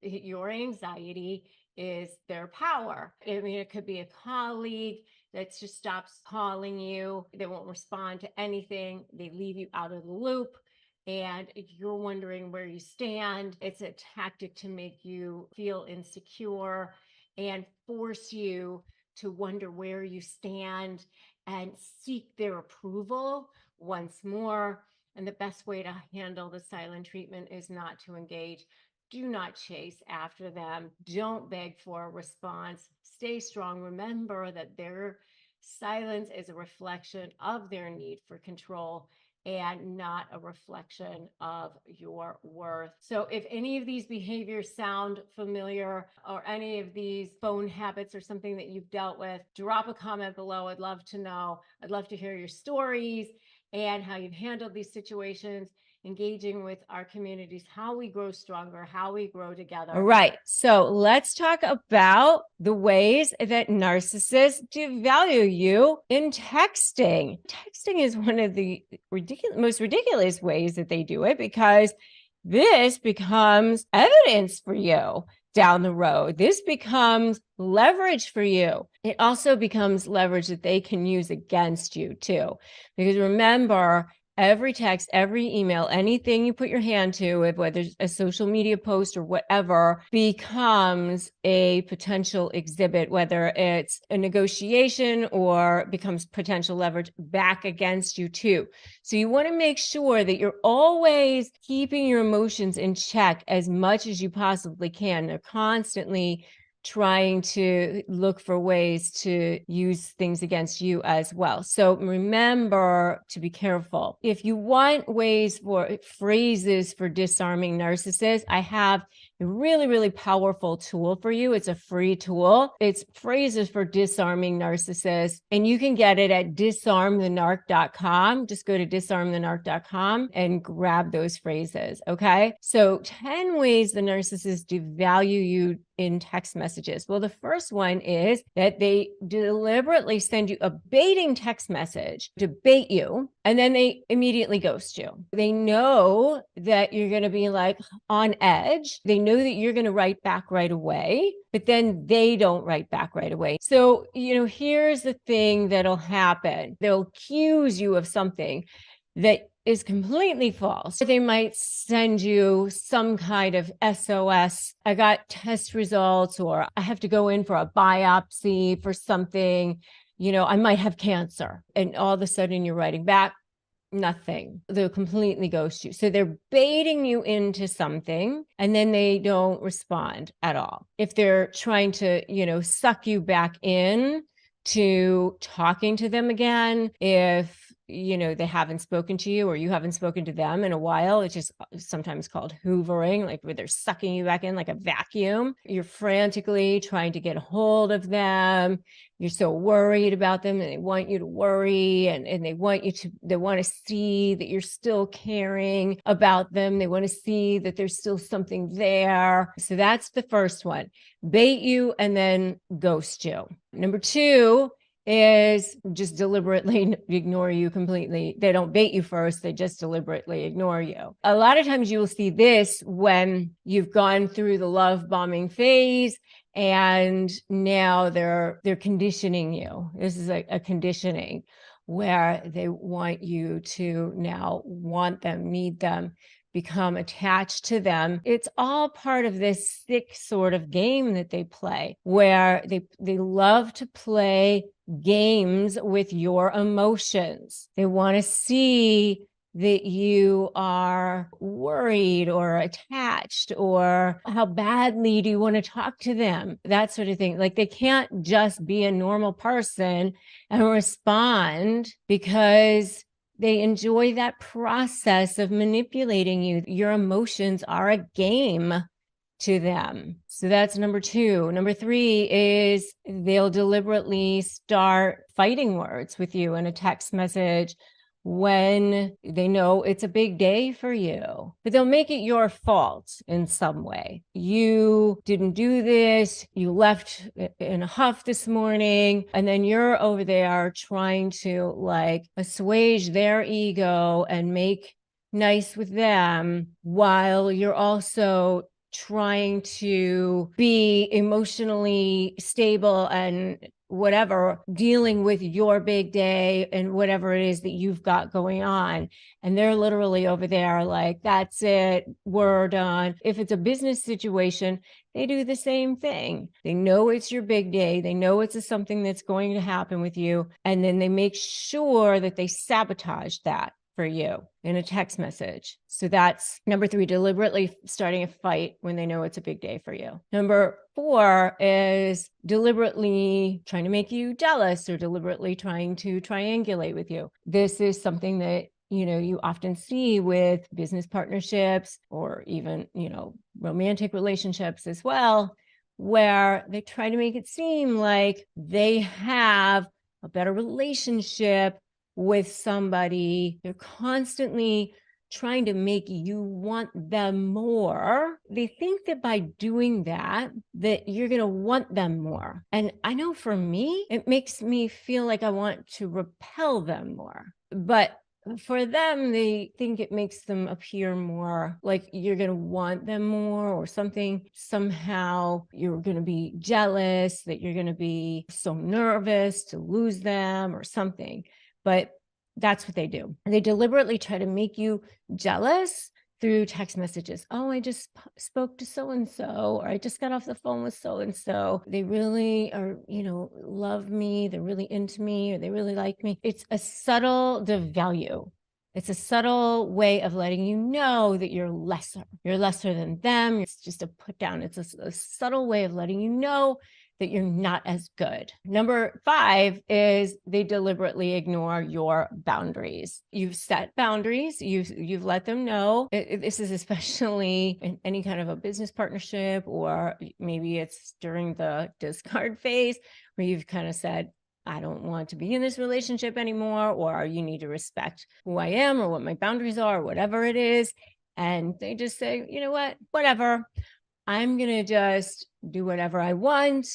Your anxiety is their power. I mean, it could be a colleague that just stops calling you. They won't respond to anything. They leave you out of the loop, and you're wondering where you stand. It's a tactic to make you feel insecure and force you to wonder where you stand and seek their approval once more. And the best way to handle the silent treatment is not to engage. Do not chase after them. Don't beg for a response. Stay strong. Remember that their silence is a reflection of their need for control and not a reflection of your worth. So if any of these behaviors sound familiar, or any of these phone habits or something that you've dealt with, drop a comment below. I'd love to know. I'd love to hear your stories and how you've handled these situations, engaging with our communities, how we grow stronger, how we grow together. All right. So let's talk about the ways that narcissists devalue you in texting. Texting is one of the most ridiculous ways that they do it, because this becomes evidence for you down the road. This becomes leverage for you. It also becomes leverage that they can use against you too. Because remember, every text, every email, anything you put your hand to, whether it's a social media post or whatever, becomes a potential exhibit, whether it's a negotiation or becomes potential leverage back against you too. So you want to make sure that you're always keeping your emotions in check as much as you possibly can. They're constantly trying to look for ways to use things against you as well. So remember to be careful. If you want ways for phrases for disarming narcissists, I have a really, really powerful tool for you. It's a free tool. It's phrases for disarming narcissists, and you can get it at disarmthenarc.com. Just go to disarmthenarc.com and grab those phrases. Okay. So 10 ways the narcissists devalue you in text messages. Well, the first one is that they deliberately send you a baiting text message to bait you, and then they immediately ghost you. They know that you're going to be like on edge. They know that you're going to write back right away, but then they don't write back right away. So, here's the thing that'll happen. They'll accuse you of something that is completely false. They might send you some kind of SOS. I got test results, or I have to go in for a biopsy for something. I might have cancer. And all of a sudden you're writing back, nothing. They'll completely ghost you. So they're baiting you into something, and then they don't respond at all. If they're trying to, suck you back in to talking to them again, if they haven't spoken to you or you haven't spoken to them in a while, it's just sometimes called hoovering, like where they're sucking you back in like a vacuum. You're frantically trying to get a hold of them. You're so worried about them, and they want you to worry, and they want to see that you're still caring about them. They want to see that there's still something there. So that's the first one. Bait you and then ghost you. Number 2 is just deliberately ignore you completely. They don't bait you first. They just deliberately ignore you. A lot of times you will see this when you've gone through the love bombing phase, and now they're conditioning you. This is a conditioning where they want you to now want them, need them, become attached to them. It's all part of this sick sort of game that they play, where they love to play games with your emotions. They want to see that you are worried or attached, or how badly do you want to talk to them, that sort of thing. Like, they can't just be a normal person and respond, because they enjoy that process of manipulating you. Your emotions are a game to them. So that's number 2. Number 3 is they'll deliberately start fighting words with you in a text message, when they know it's a big day for you, but they'll make it your fault in some way. You didn't do this, you left in a huff this morning, and then you're over there trying to like assuage their ego and make nice with them while you're also trying to be emotionally stable and whatever, dealing with your big day and whatever it is that you've got going on. And they're literally over there like, that's it, we're done. If it's a business situation, they do the same thing. They know it's your big day. They know it's something that's going to happen with you. And then they make sure that they sabotage that for you in a text message. So that's number 3, deliberately starting a fight when they know it's a big day for you. Number 4 is deliberately trying to make you jealous or deliberately trying to triangulate with you. This is something that you often see with business partnerships or even, romantic relationships as well, where they try to make it seem like they have a better relationship with somebody. They're constantly trying to make you want them more. They think that by doing that you're going to want them more. And I know for me, it makes me feel like I want to repel them more. But for them, they think it makes them appear more like you're going to want them more or something. Somehow you're going to be jealous, that you're going to be so nervous to lose them or something. But that's what they do. They deliberately try to make you jealous through text messages. Oh, I just spoke to so-and-so, or I just got off the phone with so-and-so. They really are, love me. They're really into me, or they really like me. It's a subtle devalue. It's a subtle way of letting you know that you're lesser. You're lesser than them. It's just a put down. It's a subtle way of letting you know that you're not as good. Number 5 is they deliberately ignore your boundaries. You've set boundaries. You've let them know. This is especially in any kind of a business partnership, or maybe it's during the discard phase where you've kind of said, I don't want to be in this relationship anymore, or you need to respect who I am or what my boundaries are, or whatever it is. And they just say, you know what, whatever. I'm going to just do whatever I want,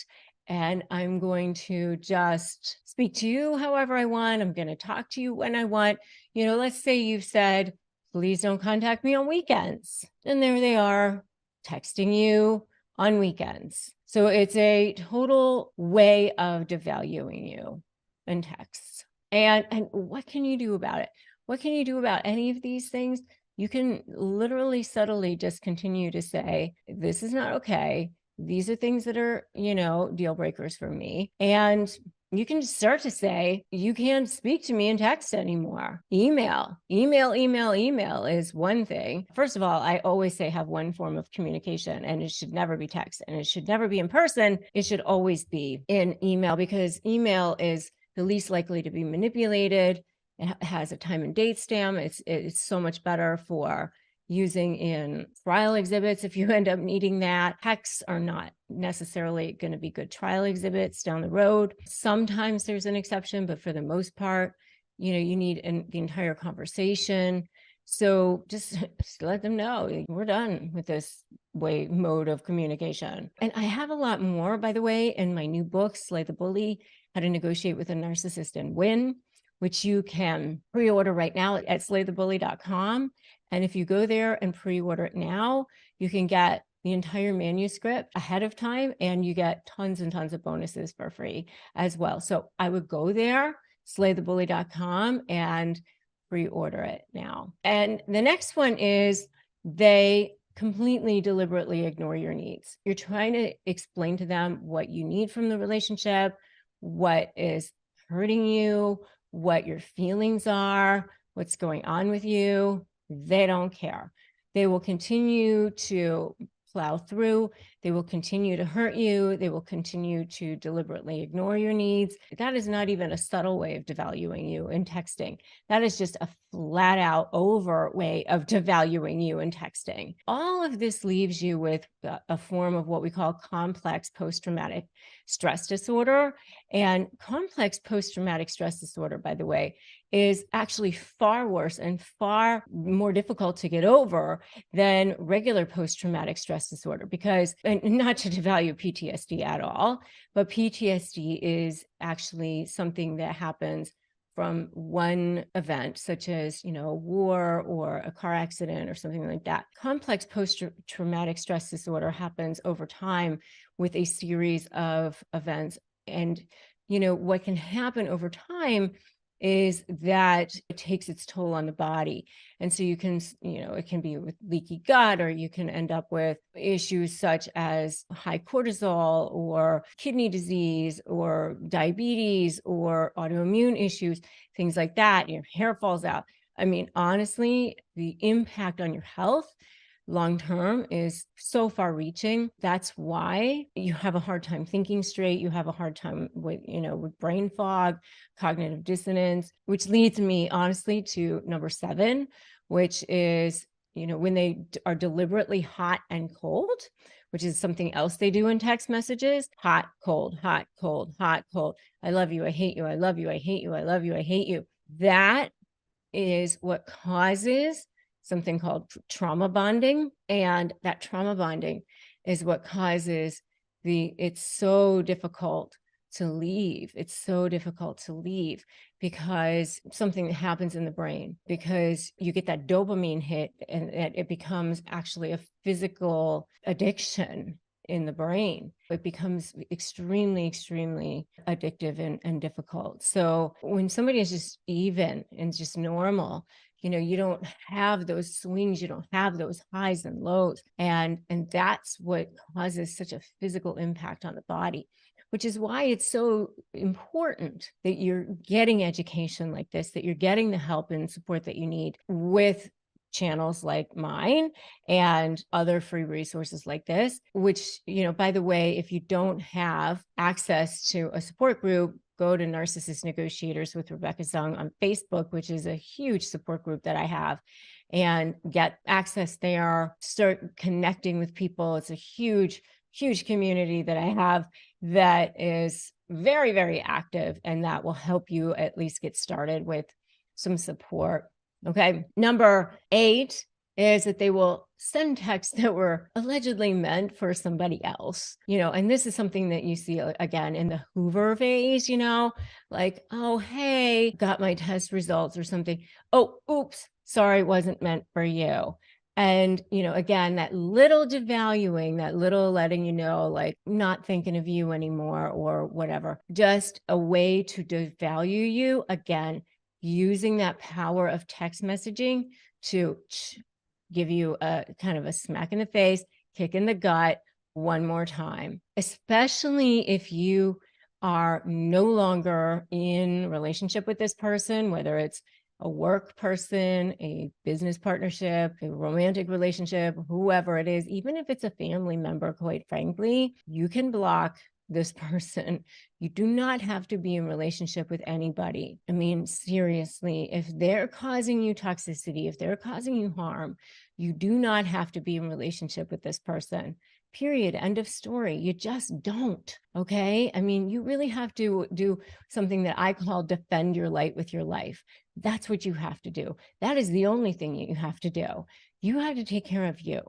and I'm going to just speak to you however I want. I'm going to talk to you when I want. Let's say you've said, please don't contact me on weekends. And there they are texting you on weekends. So it's a total way of devaluing you in texts. And what can you do about it? What can you do about any of these things? You can literally subtly just continue to say, this is not okay. These are things that are, deal breakers for me. And you can start to say, you can't speak to me in text anymore. Email is one thing. First of all, I always say have one form of communication, and it should never be text, and it should never be in person. It should always be in email, because email is the least likely to be manipulated. It has a time and date stamp. It's so much better for using in trial exhibits if you end up needing that. Texts are not necessarily going to be good trial exhibits down the road. Sometimes there's an exception, but for the most part, you need the entire conversation. So just let them know we're done with this mode of communication. And I have a lot more, by the way, in my new book, Slay the Bully, How to Negotiate with a Narcissist and Win, which you can pre-order right now at slaythebully.com. And if you go there and pre-order it now, you can get the entire manuscript ahead of time, and you get tons and tons of bonuses for free as well. So I would go there, slaythebully.com, and pre-order it now. And the next one is they completely deliberately ignore your needs. You're trying to explain to them what you need from the relationship, what is hurting you, what your feelings are, what's going on with you. They don't care. They will continue to plow through. They will continue to hurt you. They will continue to deliberately ignore your needs. That is not even a subtle way of devaluing you in texting. That is just a flat out over way of devaluing you in texting. All of this leaves you with a form of what we call complex post-traumatic stress disorder. And complex post-traumatic stress disorder, by the way, is actually far worse and far more difficult to get over than regular post-traumatic stress disorder. Because, and not to devalue PTSD at all, but PTSD is actually something that happens from one event, such as, a war or a car accident or something like that. Complex post-traumatic stress disorder happens over time with a series of events. And, what can happen over time is that it takes its toll on the body. And so you can, it can be with leaky gut, or you can end up with issues such as high cortisol or kidney disease or diabetes or autoimmune issues, things like that. Your hair falls out. I mean, honestly, the impact on your health long-term is so far-reaching. That's why you have a hard time thinking straight. You have a hard time with, with brain fog, cognitive dissonance, which leads me honestly to number 7, which is, when they are deliberately hot and cold, which is something else they do in text messages. Hot, cold, hot, cold, hot, cold. I love you. I hate you. I love you. I hate you. I love you. I hate you. That is what causes something called trauma bonding. And that trauma bonding is what causes it's so difficult to leave. It's so difficult to leave because something that happens in the brain, because you get that dopamine hit and it becomes actually a physical addiction in the brain. It becomes extremely, extremely addictive and difficult. So when somebody is just even and just normal, you don't have those swings, you don't have those highs and lows. And that's what causes such a physical impact on the body, which is why it's so important that you're getting education like this, that you're getting the help and support that you need with channels like mine and other free resources like this, which, by the way, if you don't have access to a support group, go to Narcissist Negotiators with Rebecca Zung on Facebook, which is a huge support group that I have, and get access there, start connecting with people. It's a huge, huge community that I have that is very, very active, and that will help you at least get started with some support. Okay. Number 8 is that they will send texts that were allegedly meant for somebody else, and this is something that you see again in the Hoover phase, like, oh, hey, got my test results or something. Oh, oops, sorry, wasn't meant for you. And, again, that little devaluing, that little letting like, not thinking of you anymore or whatever, just a way to devalue you, again, using that power of text messaging to give you a kind of a smack in the face, kick in the gut one more time, especially if you are no longer in relationship with this person, whether it's a work person, a business partnership, a romantic relationship, whoever it is, even if it's a family member, quite frankly, you can block this person. You do not have to be in relationship with anybody. I mean, seriously, if they're causing you toxicity, if they're causing you harm, you do not have to be in relationship with this person. Period. End of story. You just don't. Okay. I mean, you really have to do something that I call defend your light with your life. That's what you have to do. That is the only thing you have to do. You have to take care of you.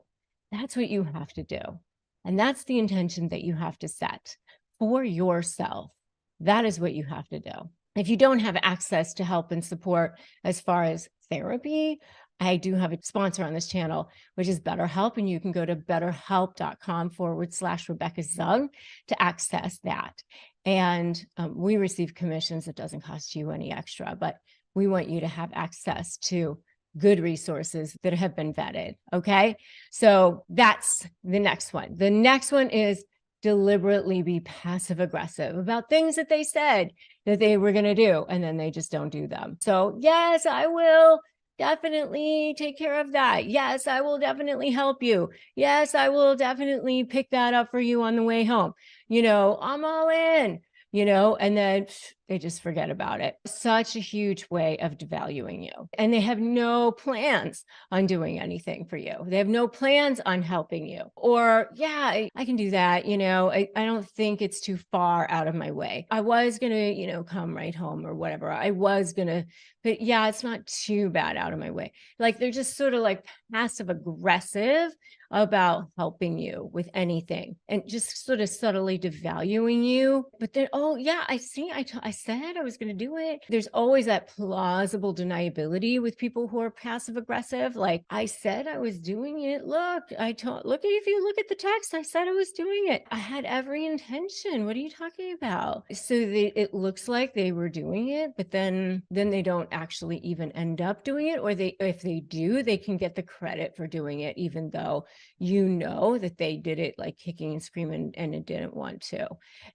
That's what you have to do. And that's the intention that you have to set for yourself. That is what you have to do. If you don't have access to help and support as far as therapy, I do have a sponsor on this channel, which is BetterHelp, and you can go to betterhelp.com/Rebecca Zung to access that. And we receive commissions. It doesn't cost you any extra, but we want you to have access to good resources that have been vetted. Okay. So that's the next one. The next one is deliberately be passive aggressive about things that they said that they were going to do, and then they just don't do them. So yes, I will definitely take care of that. Yes, I will definitely help you. Yes, I will definitely pick that up for you on the way home. I'm all in, and then they just forget about it. Such a huge way of devaluing you. And they have no plans on doing anything for you. They have no plans on helping you. Or, yeah, I can do that. I don't think it's too far out of my way. I was going to, come right home or whatever. I was going to, but yeah, it's not too bad out of my way. Like they're just sort of like passive aggressive about helping you with anything and just sort of subtly devaluing you. But then, oh yeah, I see, I said I was going to do it. There's always that plausible deniability with people who are passive aggressive. Like, I said I was doing it. Look, if you look at the text, I said I was doing it. I had every intention. What are you talking about? So it looks like they were doing it, but then they don't actually even end up doing it. Or if they do, they can get the credit for doing it, even though that they did it like kicking and screaming and it didn't want to.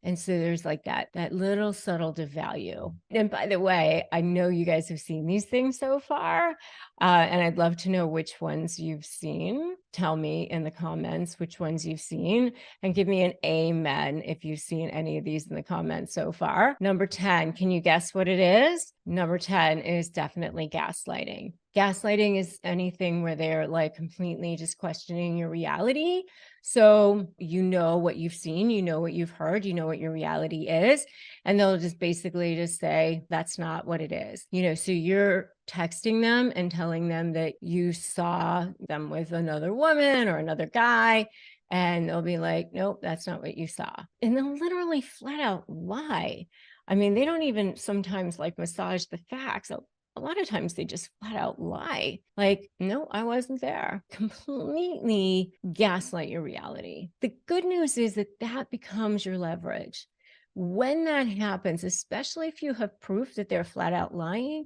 And so there's like that little subtle devalue. And by the way, I know you guys have seen these things so far, and I'd love to know which ones you've seen. Tell me in the comments which ones you've seen, and give me an amen if you've seen any of these in the comments so far. Number 10, can you guess what it is? Number 10 is definitely gaslighting. Gaslighting is anything where they're like completely just questioning your reality. So you know what you've seen, you know what you've heard, you know what your reality is, and they'll just basically just say, that's not what it is. So you're texting them and telling them that you saw them with another woman or another guy, and they'll be like, nope, that's not what you saw. And they'll literally flat out lie. I mean, they don't even sometimes like massage the facts. A lot of times they just flat out lie. Like, no, I wasn't there. Completely gaslight your reality. The good news is that becomes your leverage. When that happens, especially if you have proof that they're flat out lying,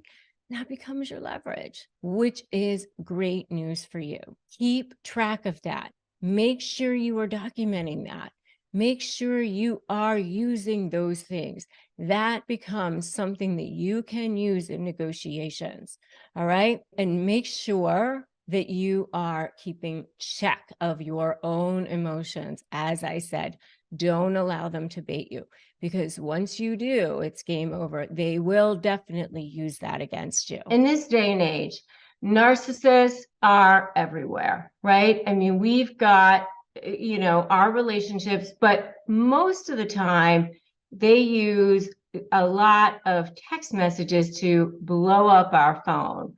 that becomes your leverage, which is great news for you. Keep track of that. Make sure you are documenting that. Make sure you are using those things. That becomes something that you can use in negotiations. All right. And make sure that you are keeping check of your own emotions. As I said, don't allow them to bait you, because once you do, it's game over. They will definitely use that against you. In this day and age, narcissists are everywhere, right? I mean, we've got our relationships, but most of the time they use a lot of text messages to blow up our phone.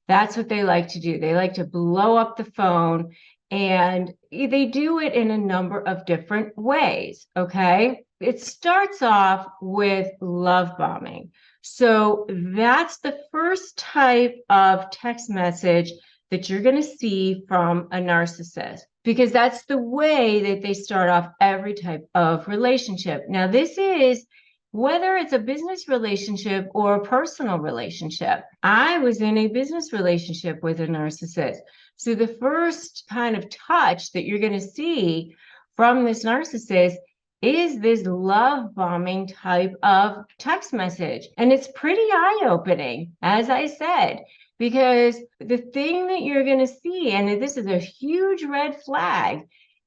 That's what they like to do. They like to blow up the phone, and they do it in a number of different ways. Okay. It starts off with love bombing. So that's the first type of text message that you're going to see from a narcissist, because that's the way that they start off every type of relationship. Now, this is whether it's a business relationship or a personal relationship. I was in a business relationship with a narcissist. So the first kind of touch that you're going to see from this narcissist is this love bombing type of text message. And it's pretty eye-opening, as I said, because the thing that you're going to see, and this is a huge red flag,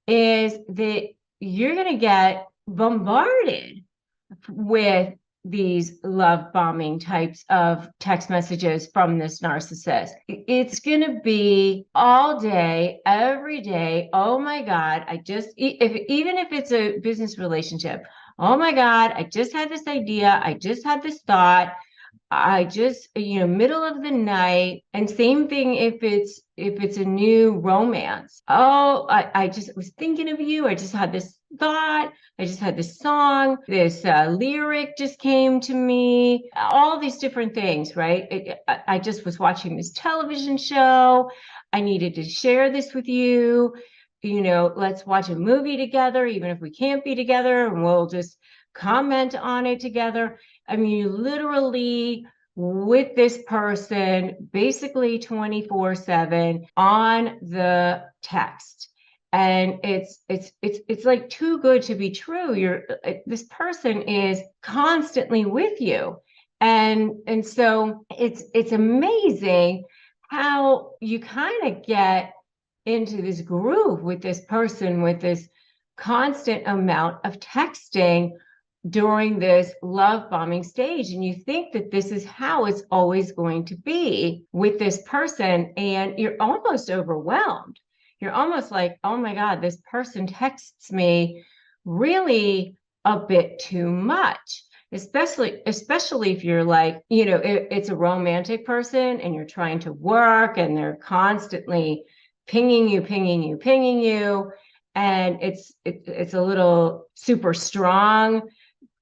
is that you're going to get bombarded with these love bombing types of text messages from this narcissist. It's going to be all day, every day. Oh my God, even if it's a business relationship, oh my God, I just had this idea. I just had this thought. I just, middle of the night. And same thing if it's a new romance. Oh, I just was thinking of you. I just had this thought. I just had this song. This lyric just came to me. All these different things, right? I just was watching this television show. I needed to share this with you. Let's watch a movie together, even if we can't be together, and we'll just comment on it together. I mean, you literally with this person basically 24/7 on the text. And it's like too good to be true. This person is constantly with you. And so it's amazing how you kind of get into this groove with this person, with this constant amount of texting, during this love bombing stage, and you think that this is how it's always going to be with this person, and you're almost overwhelmed. You're almost like, oh my God, this person texts me really a bit too much. Especially if you're like, it's a romantic person and you're trying to work and they're constantly pinging you, and it's a little super strong,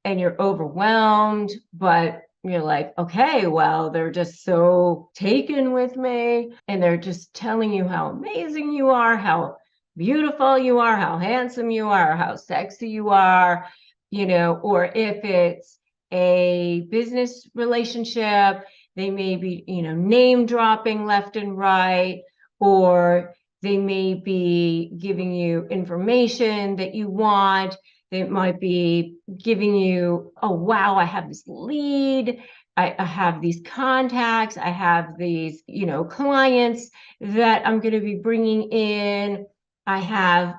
and you're overwhelmed, but you're like, okay, well, they're just so taken with me, and they're just telling you how amazing you are, how beautiful you are, how handsome you are, how sexy you are, or if it's a business relationship, they may be, name dropping left and right, or they may be giving you information that you want. They might be giving you, oh, wow, I have this lead. I have these contacts. I have these, clients that I'm going to be bringing in. I have,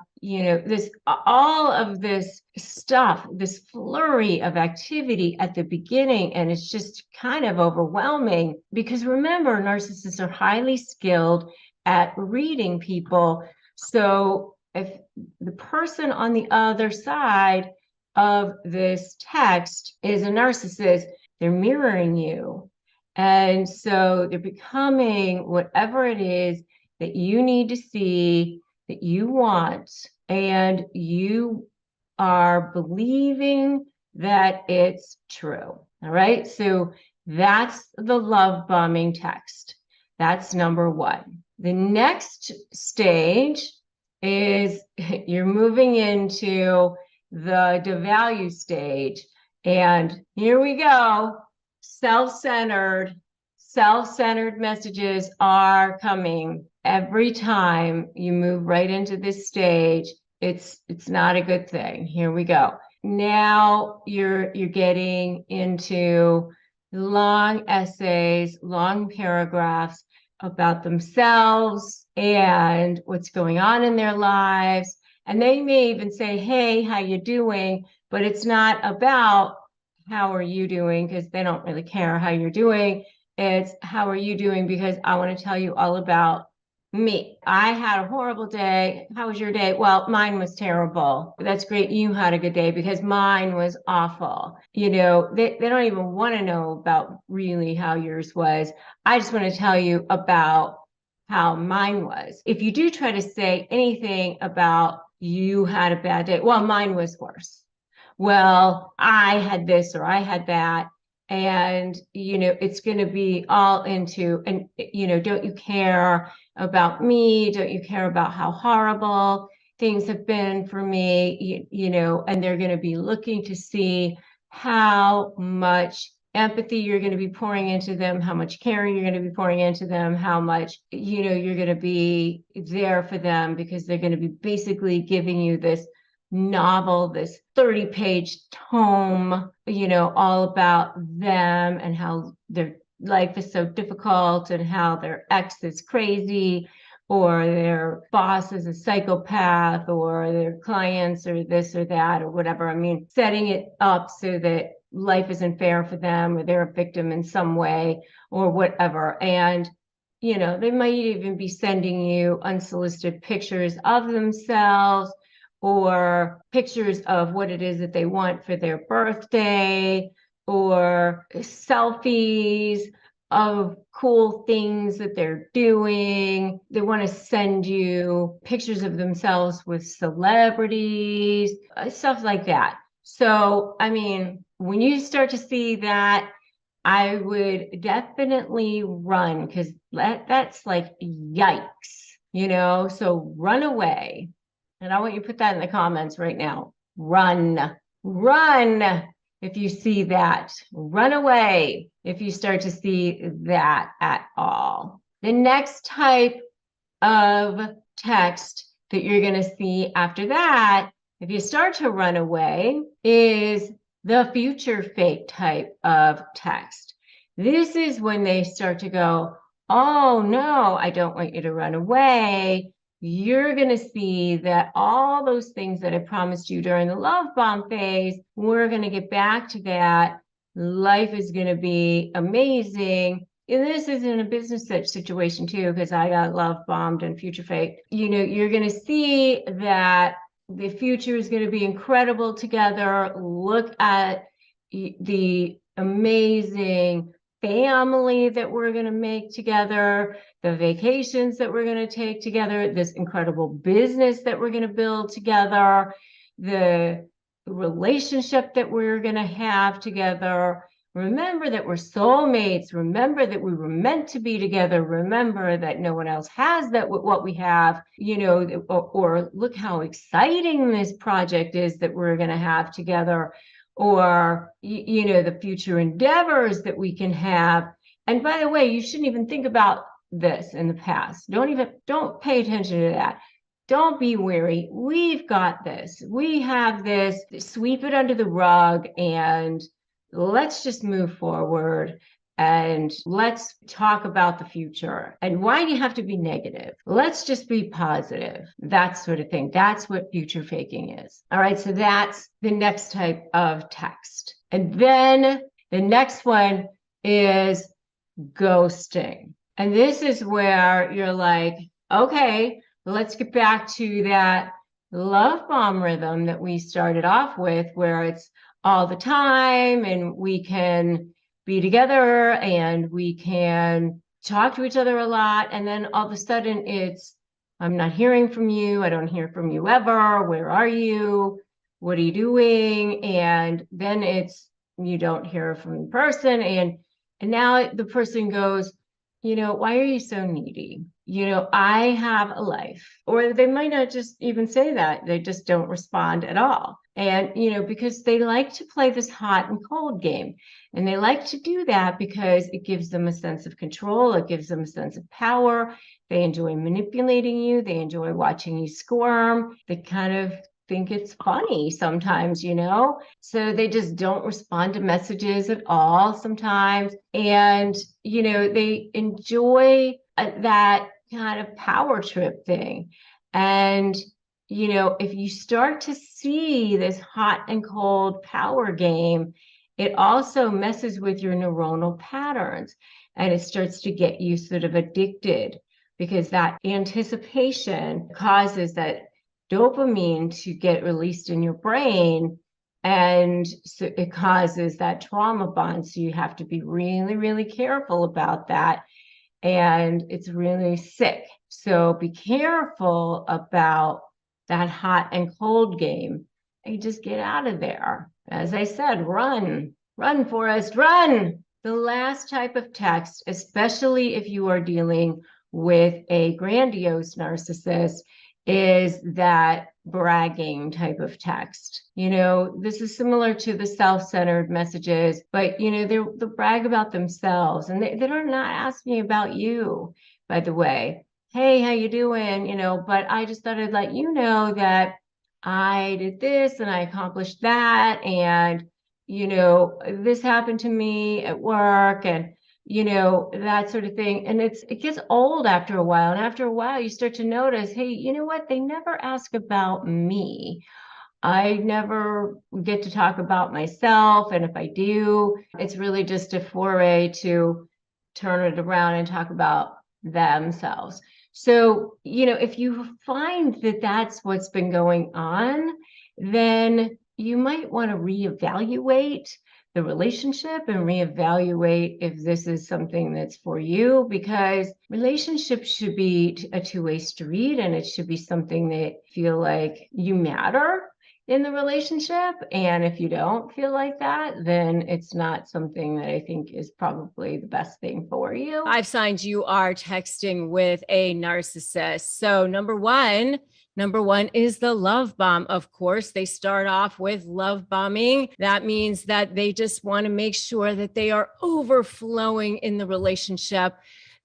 all of this stuff, this flurry of activity at the beginning. And it's just kind of overwhelming because remember, narcissists are highly skilled at reading people. So if the person on the other side of this text is a narcissist, they're mirroring you. And so they're becoming whatever it is that you need to see, that you want, and you are believing that it's true. All right. So that's the love bombing text. That's number one. The next stage is you're moving into the devalue stage. And here we go. Self-centered messages are coming every time you move right into this stage. It's not a good thing. Here we go. Now you're getting into long essays, long paragraphs about themselves and what's going on in their lives. And they may even say, hey, how you doing? But it's not about how are you doing, because they don't really care how you're doing. It's how are you doing, because I want to tell you all about me. I had a horrible day. How was your day? Well, mine was terrible. That's great. You had a good day, because mine was awful. They don't even want to know about really how yours was. I just want to tell you about how mine was. If you do try to say anything about you had a bad day, well, mine was worse. Well, I had this or I had that. And, it's going to be all into, and, don't you care about me? Don't you care about how horrible things have been for me? And they're going to be looking to see how much empathy you're going to be pouring into them, how much care you're going to be pouring into them, how much, you're going to be there for them, because they're going to be basically giving you this novel, this 30-page tome, all about them and how their life is so difficult and how their ex is crazy, or their boss is a psychopath, or their clients are this or that or whatever. I mean, setting it up so that life isn't fair for them, or they're a victim in some way or whatever. And they might even be sending you unsolicited pictures of themselves, or pictures of what it is that they want for their birthday, or selfies of cool things that they're doing. They want to send you pictures of themselves with celebrities, stuff like that. So, I mean, when you start to see that, I would definitely run, because that's like, yikes, so run away. And I want you to put that in the comments right now. Run if you see that. Run away if you start to see that at all. The next type of text that you're going to see after that, if you start to run away, is the future fake type of text. This is when they start to go, oh no, I don't want you to run away. you're going to see that all those things that I promised you during the love bomb phase, we're going to get back to that. Life is going to be amazing. And this is in a business situation too, because I got love bombed and future faked. You're going to see that the future is going to be incredible together. Look at the amazing family that we're going to make together, the vacations that we're going to take together, this incredible business that we're going to build together, the relationship that we're going to have together. Remember that we're soulmates. Remember that we were meant to be together. Remember that no one else has that what we have, or look how exciting this project is that we're going to have together, or the future endeavors that we can have. And by the way, you shouldn't even think about this in the past. Don't pay attention to that. Don't be weary. We've got this. We have this. Sweep it under the rug and let's just move forward. And let's talk about the future. And why do you have to be negative? Let's just be positive. That sort of thing. That's what future faking is. All right. So that's the next type of text. And then the next one is ghosting. And this is where you're like, okay, let's get back to that love bomb rhythm that we started off with, where it's all the time and we can be together and we can talk to each other a lot. And then all of a sudden it's, I'm not hearing from you. I don't hear from you ever. Where are you? What are you doing? And then it's, you don't hear from the person. And now the person goes, why are you so needy? I have a life. Or they might not just even say that. They just don't respond at all. And, because they like to play this hot and cold game. And they like to do that because it gives them a sense of control. It gives them a sense of power. They enjoy manipulating you. They enjoy watching you squirm. They kind of think it's funny sometimes, so they just don't respond to messages at all sometimes. And, they enjoy that kind of power trip thing. And, if you start to see this hot and cold power game, it also messes with your neuronal patterns and it starts to get you sort of addicted, because that anticipation causes that dopamine to get released in your brain. And so it causes that trauma bond. So you have to be really, really careful about that. And it's really sick. So be careful about that hot and cold game. And just get out of there. As I said, run, Forrest, run. The last type of text, especially if you are dealing with a grandiose narcissist, is that bragging type of text. This is similar to the self-centered messages, but they'll brag about themselves, and they're not asking about you, by the way. Hey, how you doing? But I just thought I'd let you know that I did this and I accomplished that, and this happened to me at work, and that sort of thing. And it gets old after a while. And after a while, you start to notice, hey, you know what? They never ask about me. I never get to talk about myself. And if I do, it's really just a foray to turn it around and talk about themselves. So, if you find that that's what's been going on, then you might want to reevaluate the relationship and reevaluate if this is something that's for you, because relationships should be a two-way street, and it should be something that feel like you matter in the relationship. And if you don't feel like that, then it's not something that I think is probably the best thing for you. 5 signs you are texting with a narcissist. So number one is the love bomb. Of course, they start off with love bombing. That means that they just want to make sure that they are overflowing in the relationship.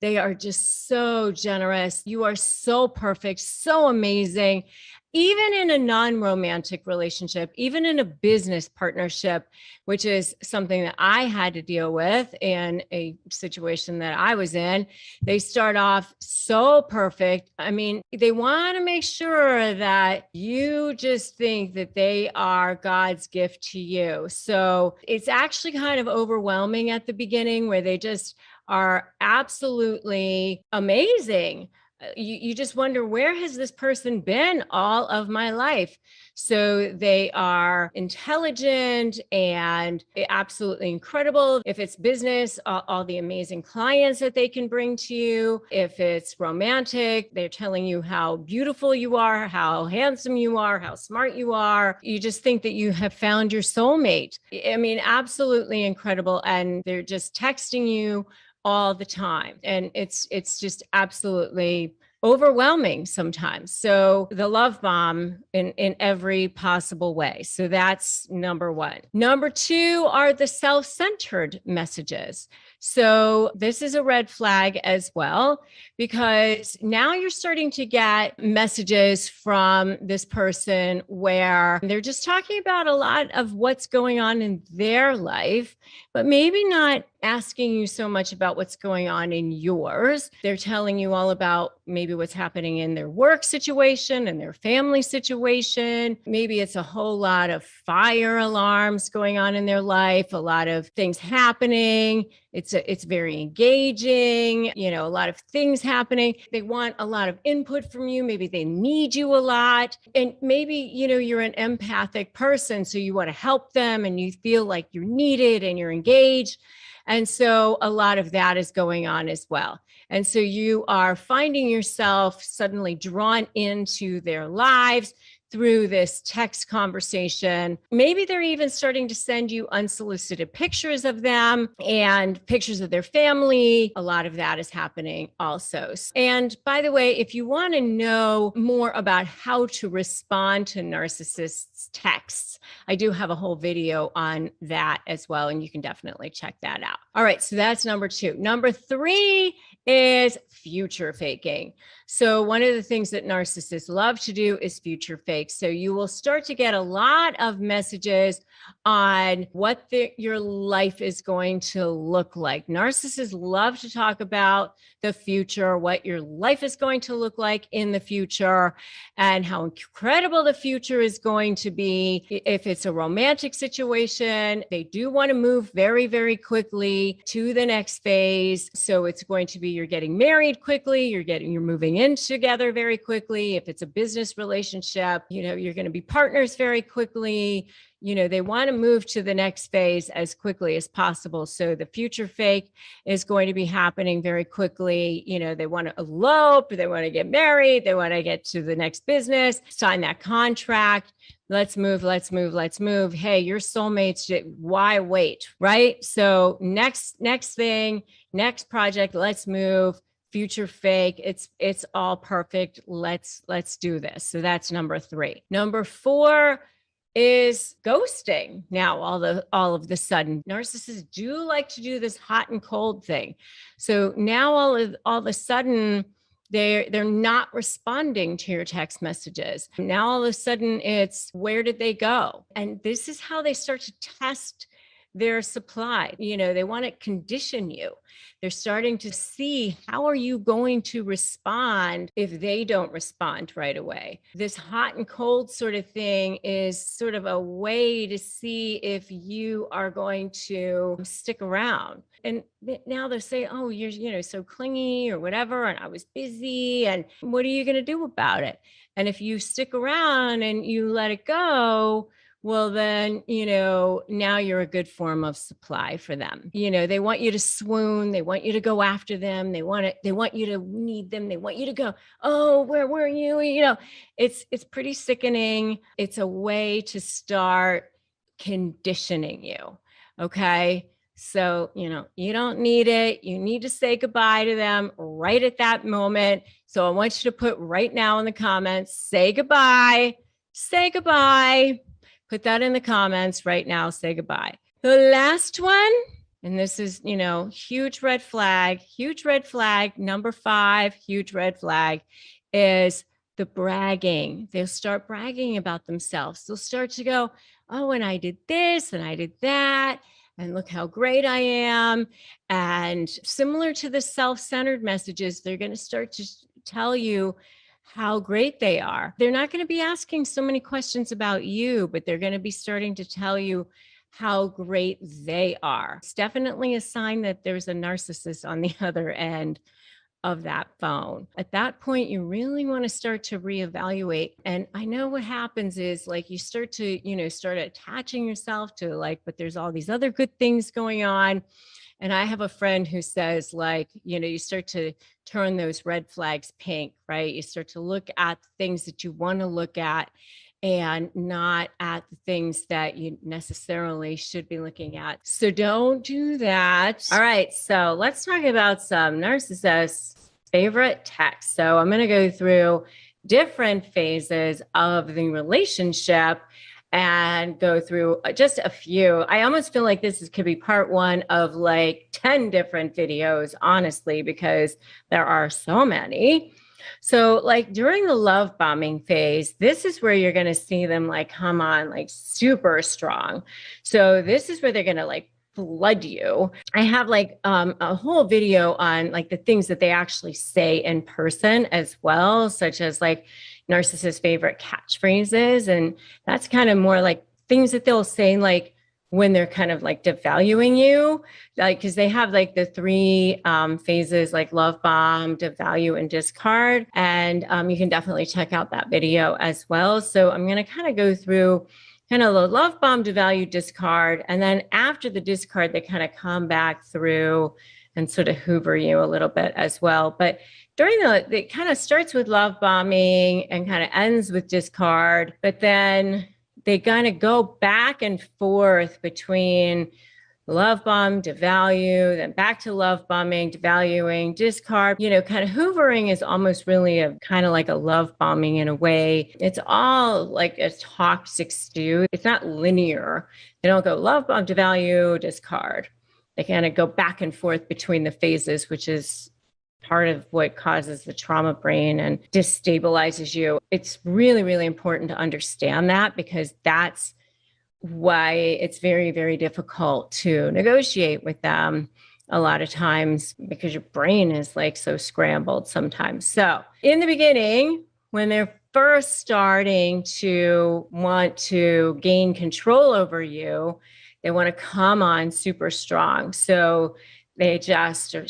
They are just so generous. You are so perfect, so amazing. even in a non-romantic relationship, even in a business partnership, which is something that I had to deal with in a situation that I was in, they start off so perfect. I mean, they want to make sure that you just think that they are God's gift to you. So it's actually kind of overwhelming at the beginning, where they just are absolutely amazing. You just wonder, where has this person been all of my life? So they are intelligent and absolutely incredible. If it's business, all the amazing clients that they can bring to you. If it's romantic, they're telling you how beautiful you are, how handsome you are, how smart you are. You just think that you have found your soulmate. I mean, absolutely incredible. And they're just texting you all the time. And it's just absolutely overwhelming sometimes. So the love bomb in every possible way. So that's number one. Number two are the self-centered messages. So this is a red flag as well, because now you're starting to get messages from this person where they're just talking about a lot of what's going on in their life, but maybe not asking you so much about what's going on in yours. They're telling you all about maybe what's happening in their work situation and their family situation. Maybe it's a whole lot of fire alarms going on in their life, a lot of things happening. It's very engaging, a lot of things happening. They want a lot of input from you. Maybe they need you a lot. And maybe, you're an empathic person, so you want to help them and you feel like you're needed and you're engaged. And so a lot of that is going on as well. And so you are finding yourself suddenly drawn into their lives through this text conversation. Maybe they're even starting to send you unsolicited pictures of them and pictures of their family. A lot of that is happening also. And by the way, if you want to know more about how to respond to narcissists' texts, I do have a whole video on that as well, and you can definitely check that out. All right, so that's number two. Number three is future faking. So one of the things that narcissists love to do is future fake. So you will start to get a lot of messages on what your life is going to look like. Narcissists love to talk about the future, what your life is going to look like in the future, and how incredible the future is going to be. If it's a romantic situation, they do want to move very, very quickly to the next phase. So it's going to be, you're getting married quickly, you're moving in together very quickly. If it's a business relationship, you're going to be partners very quickly. They want to move to the next phase as quickly as possible. So the future fake is going to be happening very quickly. They want to elope, they want to get married, they want to get to the next business, sign that contract. Let's move, let's move, let's move. Hey, your soulmates, why wait, right? So next thing, next project, let's move. Future fake, it's all perfect. Let's do this. So that's number three. Number four is ghosting. Now, all of the sudden, narcissists do like to do this hot and cold thing. So now all of a sudden, they're not responding to your text messages. Now all of a sudden, it's, where did they go? And this is how they start to test their supply. They want to condition you. They're starting to see, how are you going to respond if they don't respond right away? This hot and cold sort of thing is sort of a way to see if you are going to stick around. And now they'll say, oh, you're so clingy or whatever, and I was busy, and what are you going to do about it? And if you stick around and you let it go, well, then, now you're a good form of supply for them. They want you to swoon. They want you to go after them. They want you to need them. They want you to go, oh, where were you? It's pretty sickening. It's a way to start conditioning you. Okay. So, you don't need it. You need to say goodbye to them right at that moment. So I want you to put right now in the comments, say goodbye, say goodbye. Put that in the comments right now. Say goodbye. The last one, and this is, huge red flag. Number 5, huge red flag is the bragging. They'll start bragging about themselves. They'll start to go, oh, and I did this and I did that. And look how great I am. And similar to the self-centered messages, they're going to start to tell you how great they are. They're not going to be asking so many questions about you, but they're going to be starting to tell you how great they are. It's definitely a sign that there's a narcissist on the other end of that phone. At that point, you really want to start to reevaluate. And I know what happens is like you start to, start attaching yourself to like, but there's all these other good things going on. And I have a friend who says like, you start to turn those red flags pink, right? You start to look at the things that you want to look at and not at the things that you necessarily should be looking at. So don't do that. All right, so let's talk about some narcissists' favorite texts. So I'm going to go through different phases of the relationship and go through just a few. I almost feel like could be part one of like 10 different videos, honestly, because there are so many. So like during the love bombing phase, this is where you're going to see them like come on like super strong. So this is where they're going to like flood you. I have like a whole video on like the things that they actually say in person as well, such as like narcissist favorite catchphrases. And that's kind of more like things that they'll say like when they're kind of like devaluing you, like, because they have like the three phases, like love bomb, devalue, and discard. And you can definitely check out that video as well. So I'm going to kind of go through kind of the love bomb, devalue, discard. And then after the discard, they kind of come back through and sort of hoover you a little bit as well. But during it kind of starts with love bombing and kind of ends with discard, but then they kind of go back and forth between love bomb, devalue, then back to love bombing, devaluing, discard. Kind of hoovering is almost really a kind of like a love bombing in a way. It's all like a toxic stew. It's not linear. They don't go love bomb, devalue, discard. They kind of go back and forth between the phases, which is part of what causes the trauma brain and destabilizes you. It's really, really important to understand that, because that's why it's very, very difficult to negotiate with them a lot of times, because your brain is like so scrambled sometimes. So in the beginning, when they're first starting to want to gain control over you, they want to come on super strong. So they just are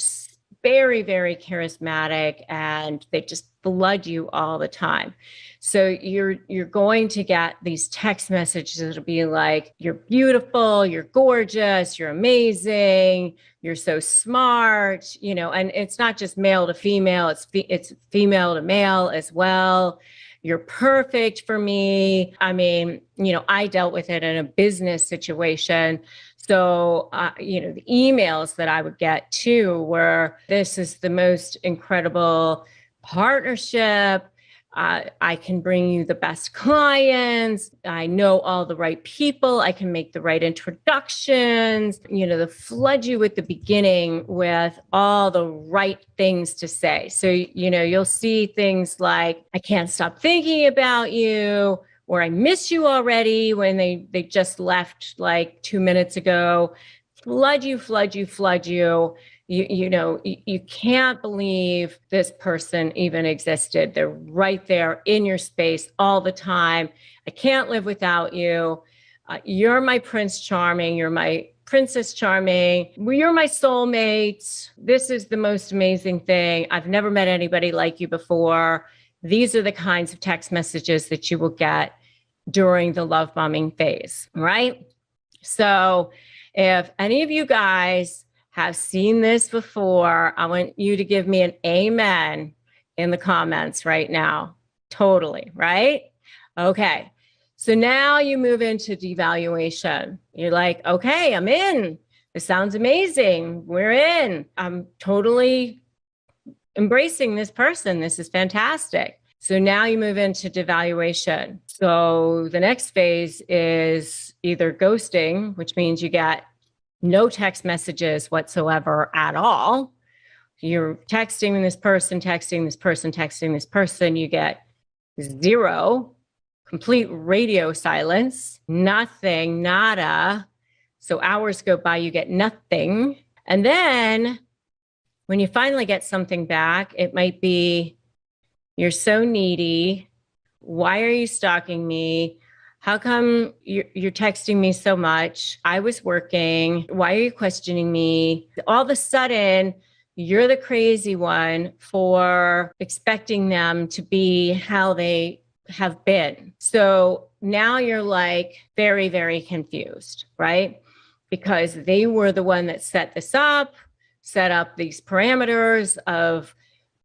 very, very charismatic, and they just flood you all the time. So you're going to get these text messages that'll be like, you're beautiful, you're gorgeous, you're amazing, you're so smart, and it's not just male to female, it's female to male as well. You're perfect for me. I mean, I dealt with it in a business situation. So, the emails that I would get too were, this is the most incredible partnership. I can bring you the best clients. I know all the right people. I can make the right introductions, to flood you at the beginning with all the right things to say. So, you'll see things like, I can't stop thinking about you, or I miss you already, when they just left like 2 minutes ago. Flood you, flood you, flood you. You can't believe this person even existed. They're right there in your space all the time. I can't live without you. You're my Prince Charming. You're my Princess Charming. You're my soulmate. This is the most amazing thing. I've never met anybody like you before. These are the kinds of text messages that you will get during the love bombing phase, right? So if any of you guys have seen this before, I want you to give me an amen in the comments right now. Totally, right? Okay. So now you move into devaluation. You're like, okay, I'm in. This sounds amazing. We're in. I'm totally embracing this person. This is fantastic. So now you move into devaluation. So the next phase is either ghosting, which means you get no text messages whatsoever at all. You're texting this person, texting this person, texting this person. You get zero, complete radio silence, nothing, nada. So hours go by, you get nothing. And then when you finally get something back, it might be, you're so needy. Why are you stalking me? How come you're texting me so much? I was working. Why are you questioning me? All of a sudden, you're the crazy one for expecting them to be how they have been. So now you're like very, very confused, right? Because they were the one that set this up, set up these parameters of,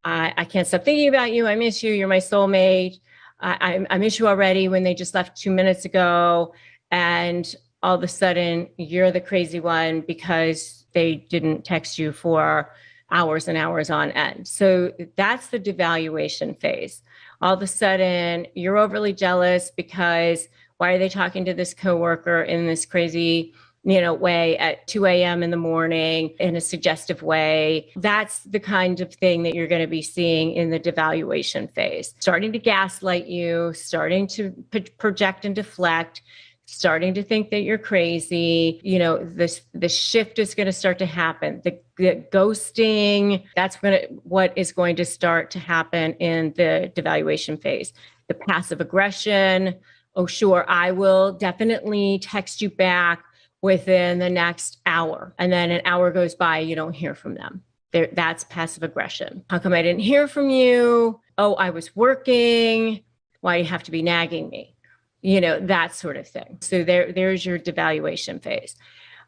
I can't stop thinking about you. I miss you. You're my soulmate. I miss you already when they just left 2 minutes ago. And all of a sudden, you're the crazy one because they didn't text you for hours and hours on end. So that's the devaluation phase. All of a sudden, you're overly jealous because why are they talking to this coworker in this crazy way at 2 a.m. in the morning in a suggestive way? That's the kind of thing that you're going to be seeing in the devaluation phase. Starting to gaslight you, starting to project and deflect, starting to think that you're crazy. The shift is going to start to happen. The ghosting, that's what is going to start to happen in the devaluation phase. The passive aggression. Oh, sure, I will definitely text you back within the next hour. And then an hour goes by, you don't hear from them. That's passive aggression. How come I didn't hear from you? Oh, I was working. Why do you have to be nagging me? That sort of thing. So there's your devaluation phase.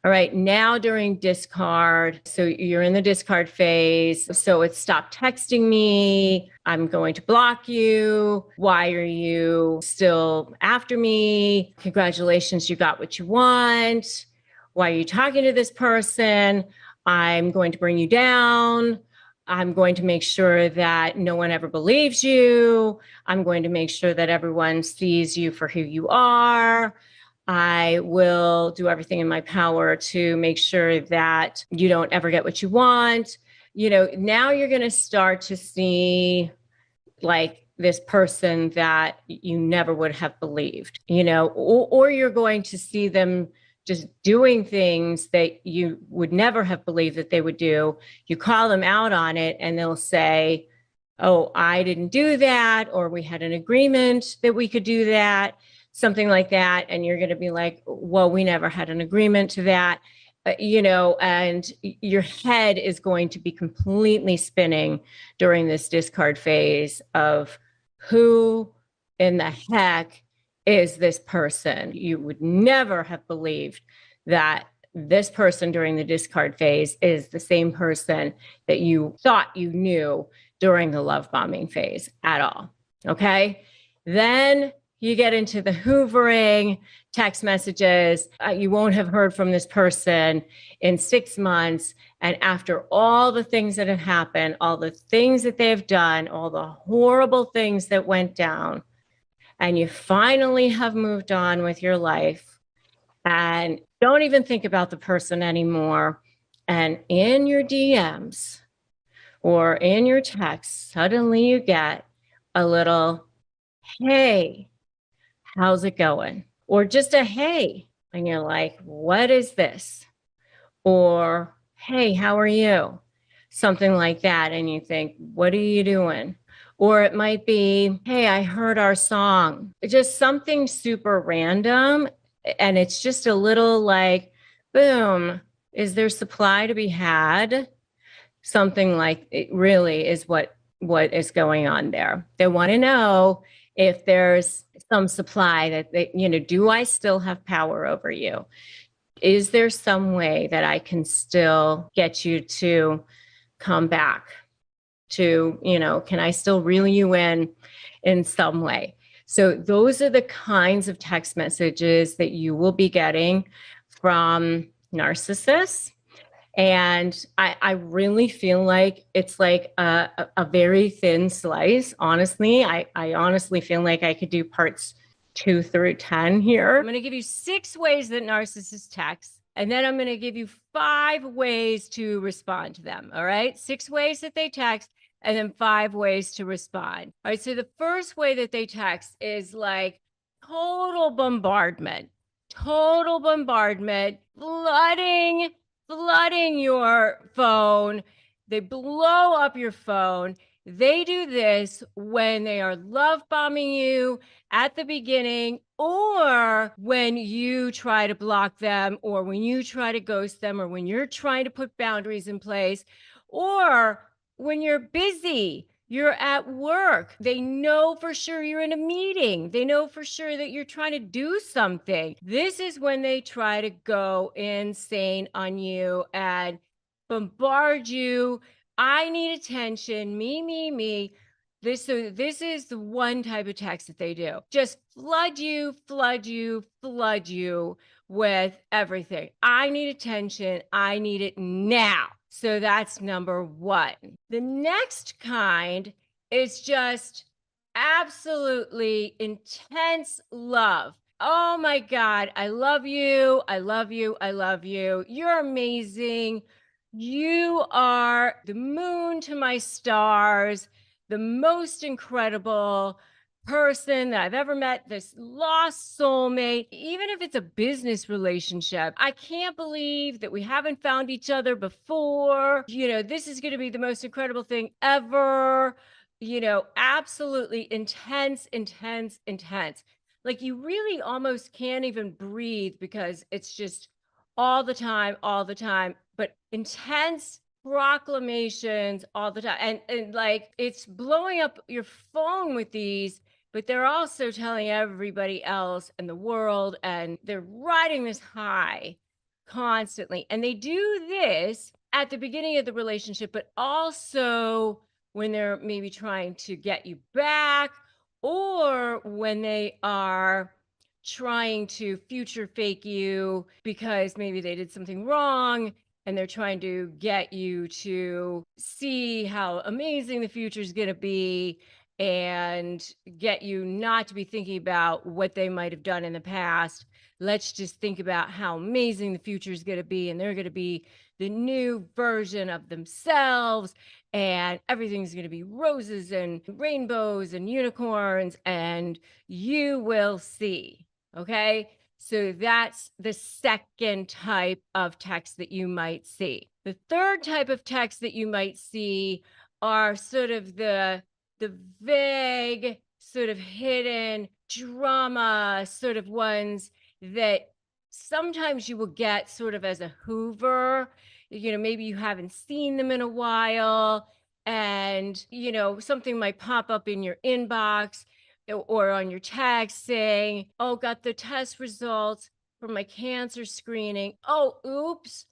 All right, now during discard, so you're in the discard phase. So it's stop texting me. I'm going to block you. Why are you still after me? Congratulations, you got what you want. Why are you talking to this person? I'm going to bring you down. I'm going to make sure that no one ever believes you. I'm going to make sure that everyone sees you for who you are. I will do everything in my power to make sure that you don't ever get what you want. Now you're going to start to see like this person that you never would have believed, or you're going to see them just doing things that you would never have believed that they would do. You call them out on it and they'll say, oh, I didn't do that, or we had an agreement that we could do that. Something like that. And you're going to be like, well, we never had an agreement to that, and your head is going to be completely spinning during this discard phase of who in the heck is this person? You would never have believed that this person during the discard phase is the same person that you thought you knew during the love bombing phase at all. Okay. Then you get into the hoovering, text messages. You won't have heard from this person in 6 months. And after all the things that have happened, all the things that they've done, all the horrible things that went down, and you finally have moved on with your life and don't even think about the person anymore. And in your DMs or in your texts, suddenly you get a little, hey, how's it going? Or just a hey, and you're like, what is this? Or, hey, how are you? Something like that. And you think, what are you doing? Or it might be, hey, I heard our song. Just something super random. And it's just a little like, boom, is there supply to be had? Something like it really is what is going on there. They want to know if there's some supply that they, do I still have power over you? Is there some way that I can still get you to come back to, can I still reel you in some way? So those are the kinds of text messages that you will be getting from narcissists. And I really feel like it's like a very thin slice. Honestly, I honestly feel like I could do parts 2 through 10 here. I'm going to give you 6 ways that narcissists text, and then I'm going to give you 5 ways to respond to them. All right. 6 ways that they text, and then 5 ways to respond. All right, so the first way that they text is like total bombardment, flooding your phone. They blow up your phone. They do this when they are love bombing you at the beginning, or when you try to block them, or when you try to ghost them, or when you're trying to put boundaries in place, or when you're busy, you're at work. They know for sure you're in a meeting. They know for sure that you're trying to do something. This is when they try to go insane on you and bombard you. I need attention, me. This is the one type of text that they do. Just flood you with everything. I need attention. I need it now. So that's number 1. The next kind is just absolutely intense love. Oh my God, I love you. You're amazing. You are the moon to my stars, the most incredible person that I've ever met, this lost soulmate. Even if it's a business relationship, I can't believe that we haven't found each other before. This is going to be the most incredible thing ever. Absolutely intense. Like you really almost can't even breathe because it's just all the time, but intense proclamations all the time. And like it's blowing up your phone with these, but they're also telling everybody else in the world, and they're riding this high constantly. And they do this at the beginning of the relationship, but also when they're maybe trying to get you back, or when they are trying to future fake you because maybe they did something wrong and they're trying to get you to see how amazing the future is going to be and get you not to be thinking about what they might have done in the past. Let's just think about how amazing the future is going to be, and they're going to be the new version of themselves, and everything's going to be roses and rainbows and unicorns, and you will see. Okay. So that's the second type of text that you might see. The third type of text that you might see are sort of the vague, sort of hidden drama sort of ones that sometimes you will get sort of as a Hoover. Maybe you haven't seen them in a while, and something might pop up in your inbox or on your text saying, oh, got the test results from my cancer screening. Oh, oops.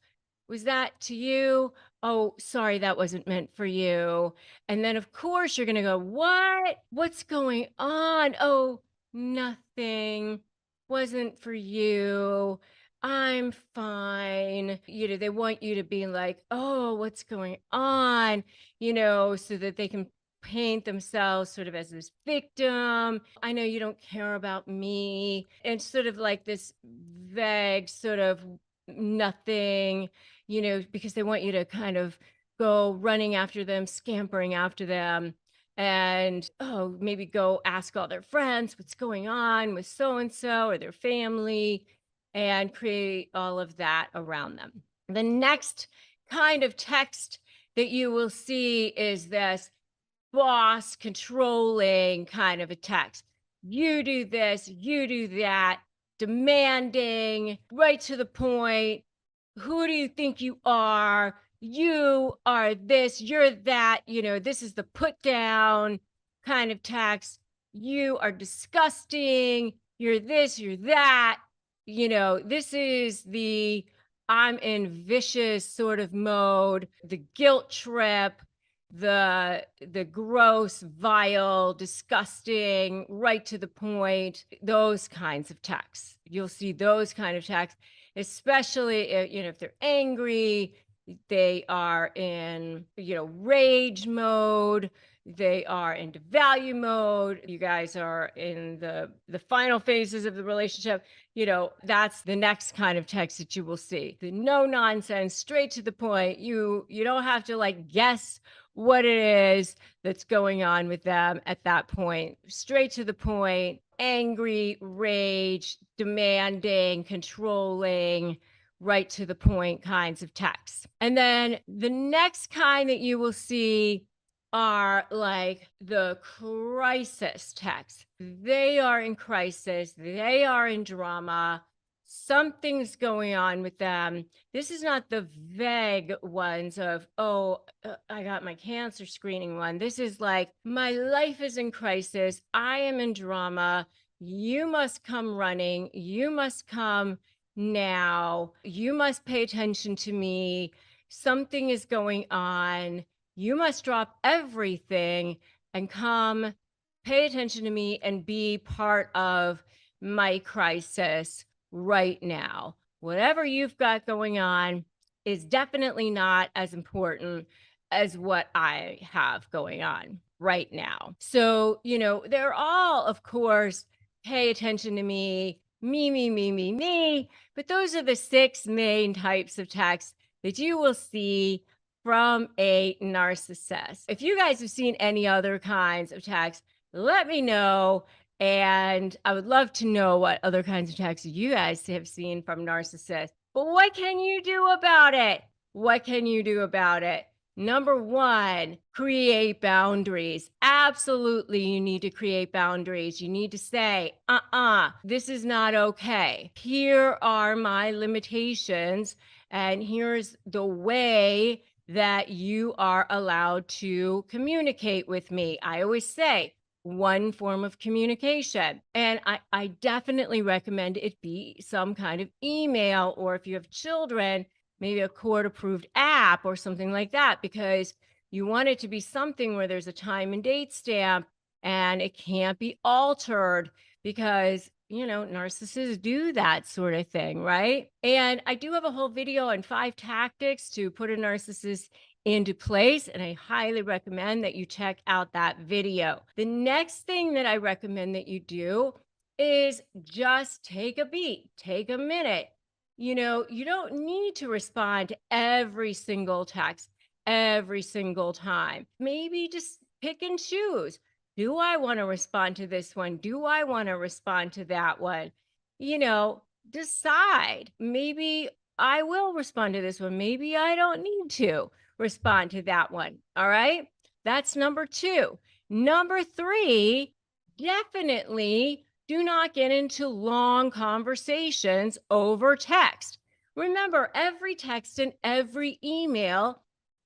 Was that to you? Oh, sorry, that wasn't meant for you. And then, of course, you're going to go, what? What's going on? Oh, nothing. Wasn't for you. I'm fine. They want you to be like, oh, what's going on? So that they can paint themselves sort of as this victim. I know you don't care about me. And sort of like this vague sort of nothing, because they want you to kind of go running after them, scampering after them, and maybe go ask all their friends what's going on with so and so or their family, and create all of that around them. The next kind of text that you will see is this boss controlling kind of a text. You do this, you do that, demanding, right to the point. Who do you think you are? You are this, you're that. This is the put down kind of text. You are disgusting. You're this, you're that. This is the I'm in vicious sort of mode, the guilt trip, the gross, vile, disgusting, right to the point, those kinds of texts. You'll see those kind of texts, especially if they're angry, They are in, rage mode. They are in devalue mode. You guys are in the final phases of the relationship. That's the next kind of text that you will see. The no nonsense, straight to the point. You don't have to like guess what it is that's going on with them at that point. Straight to the point, angry, rage, demanding, controlling, right to the point kinds of texts. And then the next kind that you will see are like the crisis texts. They are in crisis, they are in drama. Something's going on with them. This is not the vague ones of, I got my cancer screening one. This is like, my life is in crisis. I am in drama. You must come running. You must come now. You must pay attention to me. Something is going on. You must drop everything and come pay attention to me and be part of my crisis right now. Whatever you've got going on is definitely not as important as what I have going on right now. So, they're all, of course, pay attention to me, me. But those are the 6 main types of text that you will see from a narcissist. If you guys have seen any other kinds of text, let me know. And I would love to know what other kinds of texts you guys have seen from narcissists. But what can you do about it? What can you do about it? Number 1, create boundaries. Absolutely, you need to create boundaries. You need to say, this is not okay. Here are my limitations, and here's the way that you are allowed to communicate with me. I always say, one form of communication. And I definitely recommend it be some kind of email, or if you have children, maybe a court-approved app or something like that, because you want it to be something where there's a time and date stamp and it can't be altered, because narcissists do that sort of thing, right? And I do have a whole video on 5 tactics to put a narcissist into place, and I highly recommend that you check out that video. The next thing that I recommend that you do is just take a beat, take a minute. You don't need to respond to every single text every single time. Maybe just pick and choose. Do I want to respond to this one? Do I want to respond to that one? Decide. Maybe I will respond to this one. Maybe I don't need to respond to that one. All right. That's number 2. Number 3, definitely do not get into long conversations over text. Remember, every text and every email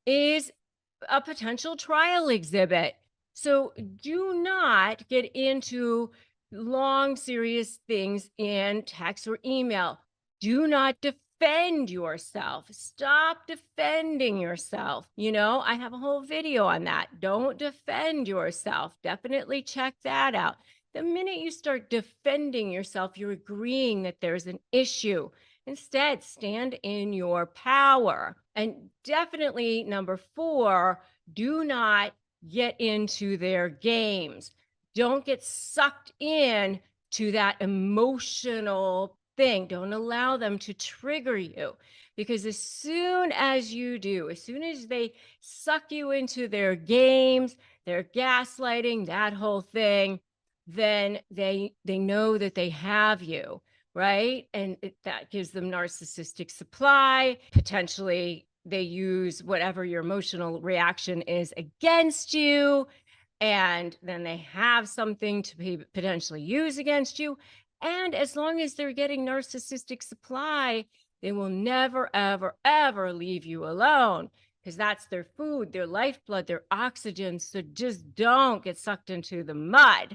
is a potential trial exhibit. So do not get into long, serious things in text or email. Do not defend yourself. Stop defending yourself. I have a whole video on that. Don't defend yourself. Definitely check that out. The minute you start defending yourself, you're agreeing that there's an issue. Instead, stand in your power. And definitely, number 4, do not get into their games. Don't get sucked in to that emotional thing. Don't allow them to trigger you, because as soon as you do, as soon as they suck you into their games, their gaslighting, that whole thing, then they know that they have you, right? And that gives them narcissistic supply. Potentially, they use whatever your emotional reaction is against you, and then they have something to potentially use against you. And as long as they're getting narcissistic supply, they will never, ever, ever leave you alone, because that's their food, their lifeblood, their oxygen. So just don't get sucked into the mud.